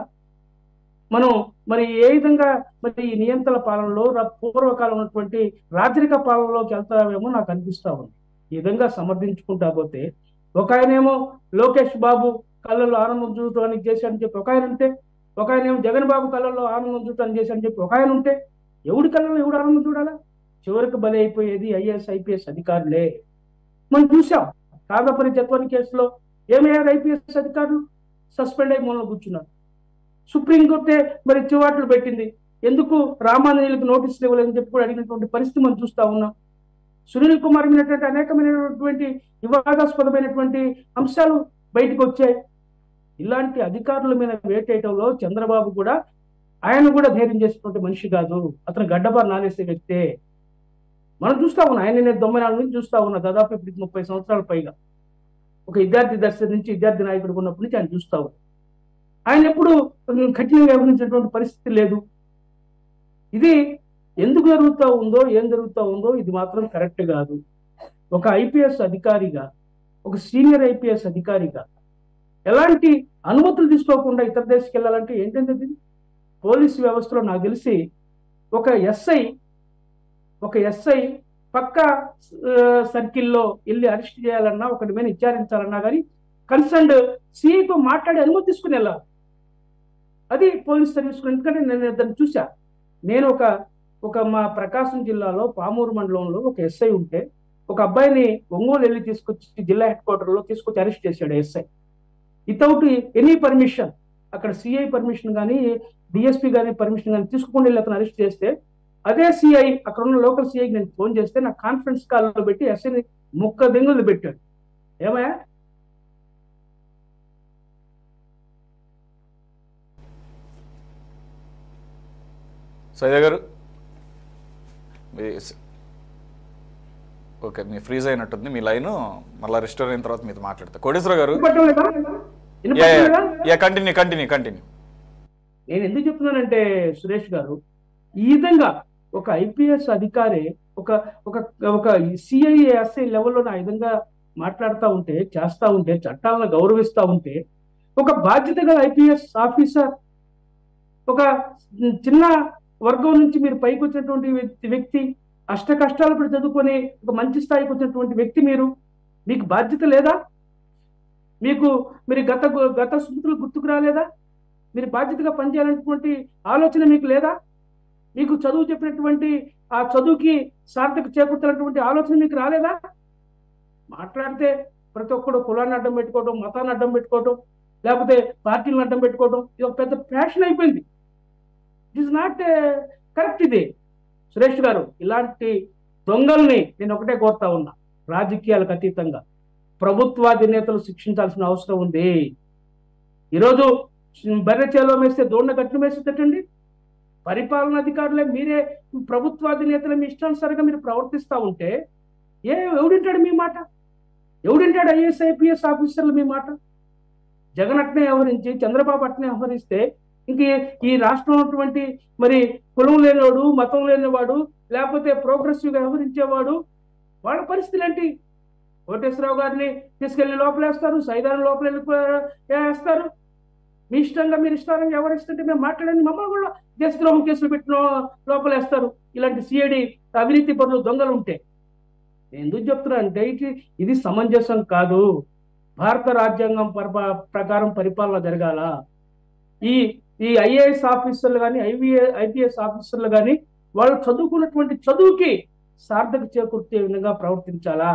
మనం మరి ఏ విధంగా మరి ఈ నియంత్రణ పాలనలో పూర్వకాలం ఉన్నటువంటి రాజరిక పాలనలోకి వెళ్తామేమో నాకు అనిపిస్తా ఉంది. ఈ విధంగా సమర్థించుకుంటా పోతే ఒక ఆయనేమో లోకేష్ బాబు కళ్ళల్లో ఆనందం చూడటానికి చేశాడని చెప్పి ఒక ఆయన ఉంటే, ఒక ఆయన ఏమో జగన్ బాబు కళ్ళల్లో ఆనందం చూడటానికి చేశాడని చెప్పి ఒక ఆయన ఉంటే, ఎవడి కళ్ళల్లో ఎవడు ఆనందం చూడాలా? చివరికి బలి అయిపోయేది ఐఏఎస్ ఐపీఎస్ అధికారులే. మనం చూసాం కాదపరి జత్వాని కేసులో ఏమయ్యారు? ఐపీఎస్ అధికారులు సస్పెండ్ అయి మూలలో కూర్చున్నారు. సుప్రీంకోర్టే మరి చివాట్లు పెట్టింది, ఎందుకు రామాంజనేయులకు నోటీసులు ఇవ్వలేదని చెప్పి కూడా అడిగినటువంటి పరిస్థితి మనం చూస్తా ఉన్నాం. సునీల్ కుమార్ మీదటువంటి అనేకమైనటువంటి వివాదాస్పదమైనటువంటి అంశాలు బయటకు వచ్చాయి. ఇలాంటి అధికారుల మీద వేటేయటంలో చంద్రబాబు కూడా ఆయన కూడా ధైర్యం చేసినటువంటి మనిషి కాదు. అతను గడ్డబారు నానేసే వ్యక్తే. మనం చూస్తా ఉన్నాం, ఆయన నేను 94 నుంచి చూస్తా ఉన్నా, దాదాపు ఇప్పుడు 30 సంవత్సరాల పైగా. ఒక విద్యార్థి దశ నుంచి విద్యార్థి నాయకుడు ఉన్నప్పటి నుంచి ఆయన చూస్తా ఉన్నాం. ఆయన ఎప్పుడు కఠినంగా వ్యవహరించినటువంటి పరిస్థితి లేదు. ఇది ఎందుకు జరుగుతూ ఉందో, ఏం జరుగుతూ ఉందో ఇది మాత్రం కరెక్ట్ కాదు. ఒక ఐపీఎస్ అధికారిగా, ఒక సీనియర్ ఐపీఎస్ అధికారిగా ఎలాంటి అనుమతులు తీసుకోకుండా ఇతర దేశానికి వెళ్ళాలంటే ఏంటంటే పోలీసు వ్యవస్థలో నాకు తెలిసి ఒక ఎస్ఐ పక్క సర్కిల్లో వెళ్ళి అరెస్ట్ చేయాలన్నా, ఒకటి మీద విచారించాలన్నా కానీ కన్సర్న్డ్ సిఐతో మాట్లాడి అనుమతి తీసుకుని వెళ్ళాలి. అది పోలీస్ సర్వీస్. ఎందుకంటే నేను దాన్ని చూసా. నేను ఒక మా ప్రకాశం జిల్లాలో పామూరు మండలంలో ఒక ఎస్ఐ ఉంటే ఒక అబ్బాయిని ఒంగోలు వెళ్ళి తీసుకొచ్చి జిల్లా హెడ్ క్వార్టర్లో తీసుకొచ్చి అరెస్ట్ చేశాడు ఎస్ఐ, వితౌట్ ఎనీ పర్మిషన్. అక్కడ సిఐ పర్మిషన్ కానీ డిఎస్పీ కానీ పర్మిషన్ కానీ తీసుకోకుండా వెళ్ళి అతను అరెస్ట్ చేస్తే, అదే సిఐ అక్కడ ఉన్న లోకల్ సిఐకి నేను ఫోన్ చేస్తే నాకు కాన్ఫరెన్స్ కాల్లో పెట్టి ఎస్ఐని ముక్క దెంగులు పెట్టాడు. ఏమయ్యా సైదా గారు? ఓకే, మీ ఫ్రీజ్ అయినట్టుంది మీ లైన్. మళ్ళీ రిస్టోర్ అయిన తర్వాత మీతో మాట్లాడతా. కోటేశ్వరరావు గారు, కంటిన్యూ. నేను ఎందుకు చెప్తున్నానంటే సురేష్ గారు, ఈ విధంగా ఒక ఐపీఎస్ అధికారి ఒక సిఐఎస్ఐ లెవెల్లో ఆ విధంగా మాట్లాడుతూ ఉంటే, చేస్తూ ఉంటే, చట్టాలను గౌరవిస్తూ ఉంటే, ఒక బాధ్యత గల ఐపీఎస్ ఆఫీసర్, ఒక చిన్న వర్గం నుంచి మీరు పైకి వచ్చినటువంటి వ్యక్తి, అష్ట కష్టాలు పడి చదువుకొని ఒక మంచి స్థాయికి వచ్చినటువంటి వ్యక్తి, మీకు బాధ్యత లేదా? మీరు గత స్మృతులు గుర్తుకు రాలేదా? మీరు బాధ్యతగా పనిచేయాలనేటువంటి ఆలోచన మీకు లేదా? మీకు చదువు చెప్పినటువంటి ఆ చదువుకి సార్థక చేకూర్చాలన్నటువంటి ఆలోచన మీకు రాలేదా? మాట్లాడితే ప్రతి ఒక్కడు కులాన్ని అడ్డం పెట్టుకోవడం, మతాన్ని అడ్డం పెట్టుకోవడం, లేకపోతే పార్టీలను అడ్డం పెట్టుకోవడం, ఇది ఒక పెద్ద ఫ్యాషన్ అయిపోయింది. It is not correct. ఇది సురేష్ గారు, ఇలాంటి దొంగల్ని నేను ఒకటే కోరుతా ఉన్నా, రాజకీయాలకు అతీతంగా ప్రభుత్వాధినేతలు శిక్షించాల్సిన అవసరం ఉంది. ఈరోజు బర్రె చేలో వేస్తే దోణ గట్లు వేసేటండి. పరిపాలనా అధికారులే మీరే ప్రభుత్వాధినేతలు మీ ఇష్టానుసారంగా మీరు ప్రవర్తిస్తూ ఉంటే ఎవడింటాడు మీ మాట? ఎవడింటాడు ఐఏఎస్ ఐపీఎస్ ఆఫీసర్లు మీ మాట? జగన్ అట్నే వ్యవహరించి, చంద్రబాబు అట్నే వ్యవహరిస్తే ఇంక ఈ రాష్ట్రం ఉన్నటువంటి మరి కులం లేనివాడు, మతం లేనివాడు, లేకపోతే ప్రోగ్రెసివ్గా వ్యవహరించేవాడు, వాళ్ళ పరిస్థితులు ఏంటి? కోటేశ్వరరావు గారిని తీసుకెళ్లి లోపలేస్తారు, సైదాన్ని వేస్తారు. మీ ఇష్టంగా మీరు ఇష్టారంగా ఎవరిస్తుంటే మేము మాట్లాడండి, మమ్మల్ని కూడా దేశద్రోహం కేసులు పెట్టిన లోపలేస్తారు. ఇలాంటి సిఐడి అవినీతి పరులు దొంగలు ఉంటే నేను ఎందుకు చెప్తున్నా అంటే ఇది సమంజసం కాదు. భారత రాజ్యాంగం ప్రకారం పరిపాలన జరగాల. ఈ ఐఏఎస్ ఆఫీసర్లు కానీ ఐపీఎస్ ఆఫీసర్లు కానీ వాళ్ళు చదువుకున్నటువంటి చదువుకి సార్థక చేకూర్చే విధంగా ప్రవర్తించాలా.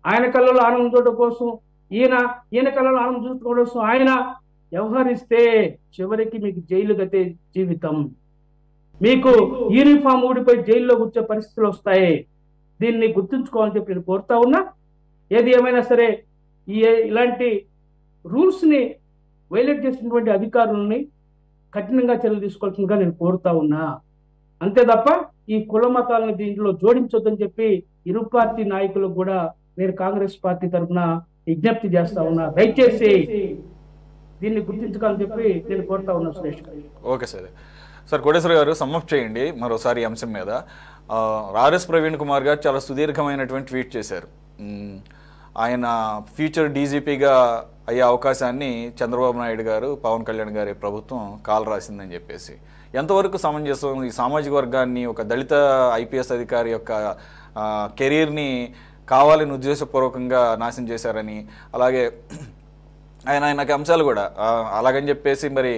ఆయన కళ్ళలో ఆనందం చూడడం కోసం ఈయన కళ్ళలో ఆనందం చూసుకోవడం కోసం ఆయన వ్యవహరిస్తే చివరికి మీకు జైలు గతే జీవితం. మీకు యూనిఫామ్ ఊడిపోయి జైల్లో కూర్చే పరిస్థితులు వస్తాయి. దీన్ని గుర్తుంచుకోవాలని చెప్పి నేను కోరుతా ఉన్నా. ఏది ఏమైనా సరే ఇలాంటి రూల్స్ ని వైలేట్ చేసినటువంటి అధికారులని కఠినంగా చర్యలు తీసుకోవాల్సిందిగా నేను కోరుతా ఉన్నా. అంతే తప్ప ఈ కుల మతాలను దీంట్లో జోడించొద్దని చెప్పి ఇరు పార్టీ నాయకులకు కూడా నేను కాంగ్రెస్ పార్టీ తరఫున విజ్ఞప్తి చేస్తా ఉన్నా. దయచేసి దీన్ని గుర్తించుకోవాలని చెప్పి నేను కోరుతా ఉన్నా సురేష్ గారు. ఓకే సార్ కోటేశ్వర గారు, సమ్మప్ చేయండి మరోసారి ఈ అంశం మీద. ఆర్ఎస్ ప్రవీణ్ కుమార్ గారు చాలా సుదీర్ఘమైనటువంటి ట్వీట్ చేశారు. ఆయన ఫ్యూచర్ డీజీపీగా అయ్యే అవకాశాన్ని చంద్రబాబు నాయుడు గారు, పవన్ కళ్యాణ్ గారి ప్రభుత్వం కాలు రాసిందని చెప్పేసి ఎంతవరకు సమంజసం? ఈ సామాజిక వర్గాన్ని, ఒక దళిత ఐపీఎస్ అధికారి యొక్క కెరీర్ని కావాలని ఉద్దేశపూర్వకంగా నాశనం చేశారని, అలాగే ఆయనకి అంశాలు కూడా అలాగని చెప్పేసి మరి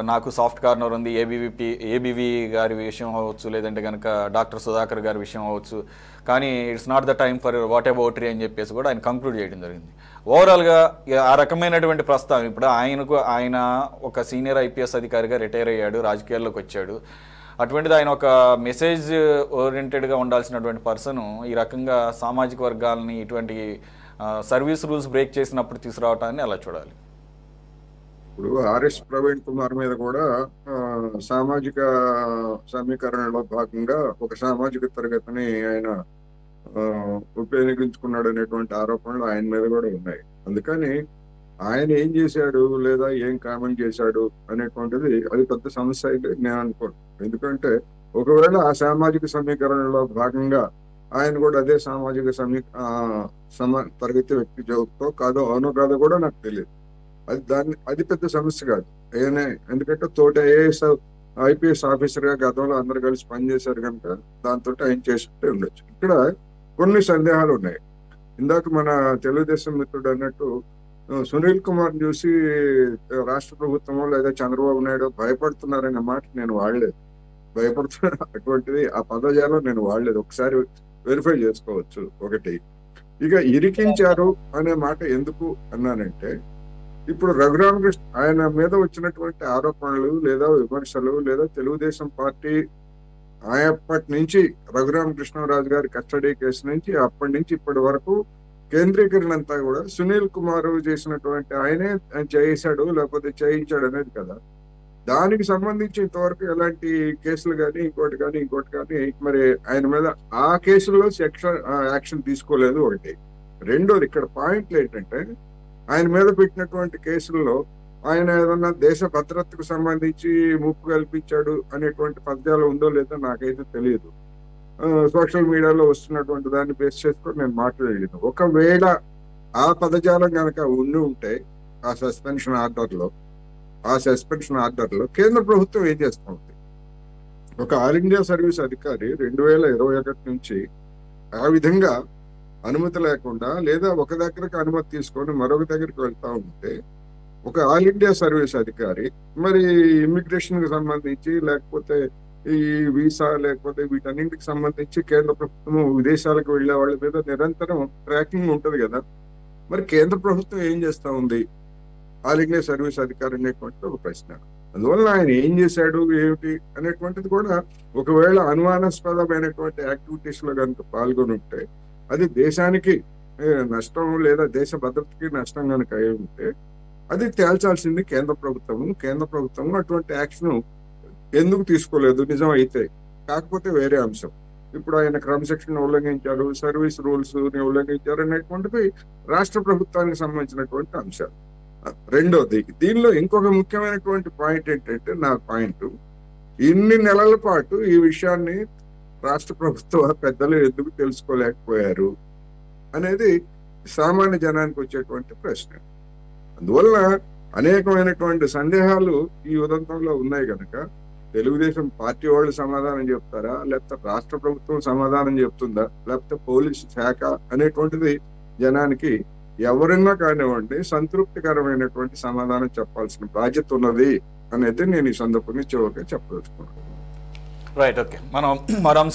నాకు సాఫ్ట్ కార్నర్ ఉంది, ఏబీవీ గారి విషయం అవ్వచ్చు, లేదంటే కనుక డాక్టర్ సుధాకర్ గారి విషయం అవ్వచ్చు, కానీ it's not the time for what about అని చెప్పేసి కూడా ఆయన కంక్లూడ్ చేయడం జరిగింది. ఓవరాల్గా ఆ రకమైనటువంటి ప్రస్తావన ఇప్పుడు ఆయన ఒక సీనియర్ ఐపీఎస్ అధికారిగా రిటైర్ అయ్యాడు, రాజకీయాల్లోకి వచ్చాడు. అటువంటిది ఆయన ఒక మెసేజ్ ఓరియంటెడ్గా ఉండాల్సినటువంటి పర్సన్ ఈ రకంగా సామాజిక వర్గాలని ఇటువంటి సర్వీస్ రూల్స్ బ్రేక్ చేసినప్పుడు తీసుకురావటాన్ని అలా చూడాలి. ఇప్పుడు ఆర్ఎస్ ప్రవీణ్ కుమార్ మీద కూడా సామాజిక సమీకరణలో భాగంగా ఒక సామాజిక తరగతిని ఆయన ఉపయోగించుకున్నాడు అనేటువంటి ఆరోపణలు ఆయన మీద కూడా ఉన్నాయి. అందుకని ఆయన ఏం చేశాడు లేదా ఏం కామెంట్ చేశాడు అనేటువంటిది అది పెద్ద సమస్య అయితే నేను అనుకోను. ఎందుకంటే ఒకవేళ ఆ సామాజిక సమీకరణలో భాగంగా ఆయన కూడా అదే సామాజిక తరగతి వ్యక్తి చదువుతో కాదో అవునో కాదో కూడా నాకు తెలియదు. అది పెద్ద సమస్య కాదు. ఎందుకంటే తోటి ఐపీఎస్ ఆఫీసర్ గా గతంలో అందరు కలిసి పనిచేశారు కనుక దాంతో ఆయన చేస్తుంటే ఉండొచ్చు. ఇక్కడ కొన్ని సందేహాలు ఉన్నాయి. ఇందాక మన తెలుగుదేశం మిత్రుడు అన్నట్టు సునీల్ కుమార్ చూసి రాష్ట్ర ప్రభుత్వమో లేదా చంద్రబాబు నాయుడు భయపడుతున్నారనే మాట నేను వాడలేదు. భయపడుతున్నా అటువంటిది ఆ పదజాలం నేను వాడలేదు. ఒకసారి వెరిఫై చేసుకోవచ్చు. ఒకటి, ఇక ఇరికించారు అనే మాట ఎందుకు అన్నానంటే, ఇప్పుడు రఘురామకృష్ణ ఆయన మీద వచ్చినటువంటి ఆరోపణలు లేదా విమర్శలు లేదా తెలుగుదేశం పార్టీ అప్పటి నుంచి రఘురామకృష్ణరాజు గారి కస్టడీ కేసు నుంచి అప్పటి నుంచి ఇప్పటి వరకు కేంద్రీకరణ అంతా కూడా సునీల్ కుమార్ చేసినటువంటి ఆయనే చేశాడు లేకపోతే చేయించాడు అనేది కదా. దానికి సంబంధించి ఇంతవరకు ఎలాంటి కేసులు కానీ ఇంకోటి కానీ మరి ఆయన మీద ఆ కేసుల్లో యాక్షన్ తీసుకోలేదు. ఒకటి. రెండోది, ఇక్కడ పాయింట్లు ఏంటంటే ఆయన మీద పెట్టినటువంటి కేసుల్లో ఆయన ఏదన్నా దేశ భద్రతకు సంబంధించి ముప్పు కల్పించాడు అనేటువంటి పద్యాలు ఉందో లేదో నాకైతే తెలియదు. సోషల్ మీడియాలో వస్తున్నటువంటి దాన్ని బేస్ చేసుకొని నేను మాట్లాడలేదు. ఒకవేళ ఆ పదజాలం కనుక ఉండి ఉంటే ఆ సస్పెన్షన్ ఆర్డర్లో కేంద్ర ప్రభుత్వం ఏం చేస్తూ ఉంది? ఒక ఆల్ ఇండియా సర్వీస్ అధికారి 2021 నుంచి ఆ విధంగా అనుమతి లేకుండా లేదా ఒక దగ్గరకు అనుమతి తీసుకొని మరొక దగ్గరికి వెళ్తా ఉంటే ఒక ఆల్ ఇండియా సర్వీస్ అధికారి మరి ఇమ్మిగ్రేషన్ కి సంబంధించి లేకపోతే ఈ వీసా లేకపోతే వీటన్నింటికి సంబంధించి కేంద్ర ప్రభుత్వం విదేశాలకు వెళ్లే వాళ్ళ మీద నిరంతరం ట్రాకింగ్ ఉంటది కదా. మరి కేంద్ర ప్రభుత్వం ఏం చేస్తా ఉంది ఆల్ ఇండియా సర్వీస్ అధికారి అనేటువంటి ఒక ప్రశ్న. అందువల్ల ఆయన ఏం చేశాడు ఏమిటి అనేటువంటిది కూడా ఒకవేళ అనుమానాస్పదమైనటువంటి యాక్టివిటీస్ లో కనుక పాల్గొని ఉంటే అది దేశానికి నష్టం లేదా దేశ భద్రతకి నష్టం కనుక అయి ఉంటే అది తేల్చాల్సింది కేంద్ర ప్రభుత్వం అటువంటి యాక్షన్ ఎందుకు తీసుకోలేదు నిజం అయితే. కాకపోతే వేరే అంశం, ఇప్పుడు ఆయన క్రమశిక్షణ ఉల్లంఘించారు, సర్వీస్ రూల్స్ ఉల్లంఘించారు అనేటువంటిది రాష్ట్ర ప్రభుత్వానికి సంబంధించినటువంటి అంశాలు. రెండోది, దీనిలో ఇంకొక ముఖ్యమైనటువంటి పాయింట్ ఏంటంటే నా పాయింట్, ఇన్ని నెలల పాటు ఈ విషయాన్ని రాష్ట్ర ప్రభుత్వ పెద్దలు ఎందుకు తెలుసుకోలేకపోయారు అనేది సామాన్య జనానికి వచ్చేటువంటి ప్రశ్న. అందువల్ల అనేకమైనటువంటి సందేహాలు ఈ ఉదంతంలో ఉన్నాయి కనుక తెలుగుదేశం పార్టీ వాళ్ళు సమాధానం చెప్తారా, లేకపోతే రాష్ట్ర ప్రభుత్వం సమాధానం చెప్తుందా, లేకపోతే పోలీసు శాఖ అనేటువంటిది జనానికి ఎవరైనా కానివ్వండి సంతృప్తికరమైనటువంటి సమాధానం చెప్పాల్సిన బాధ్యత ఉన్నది అనేది నేను ఈ సందర్భంగా చివరిగా చెప్పదలుచుకున్నాను. Right, okay. మనం మరో అంశం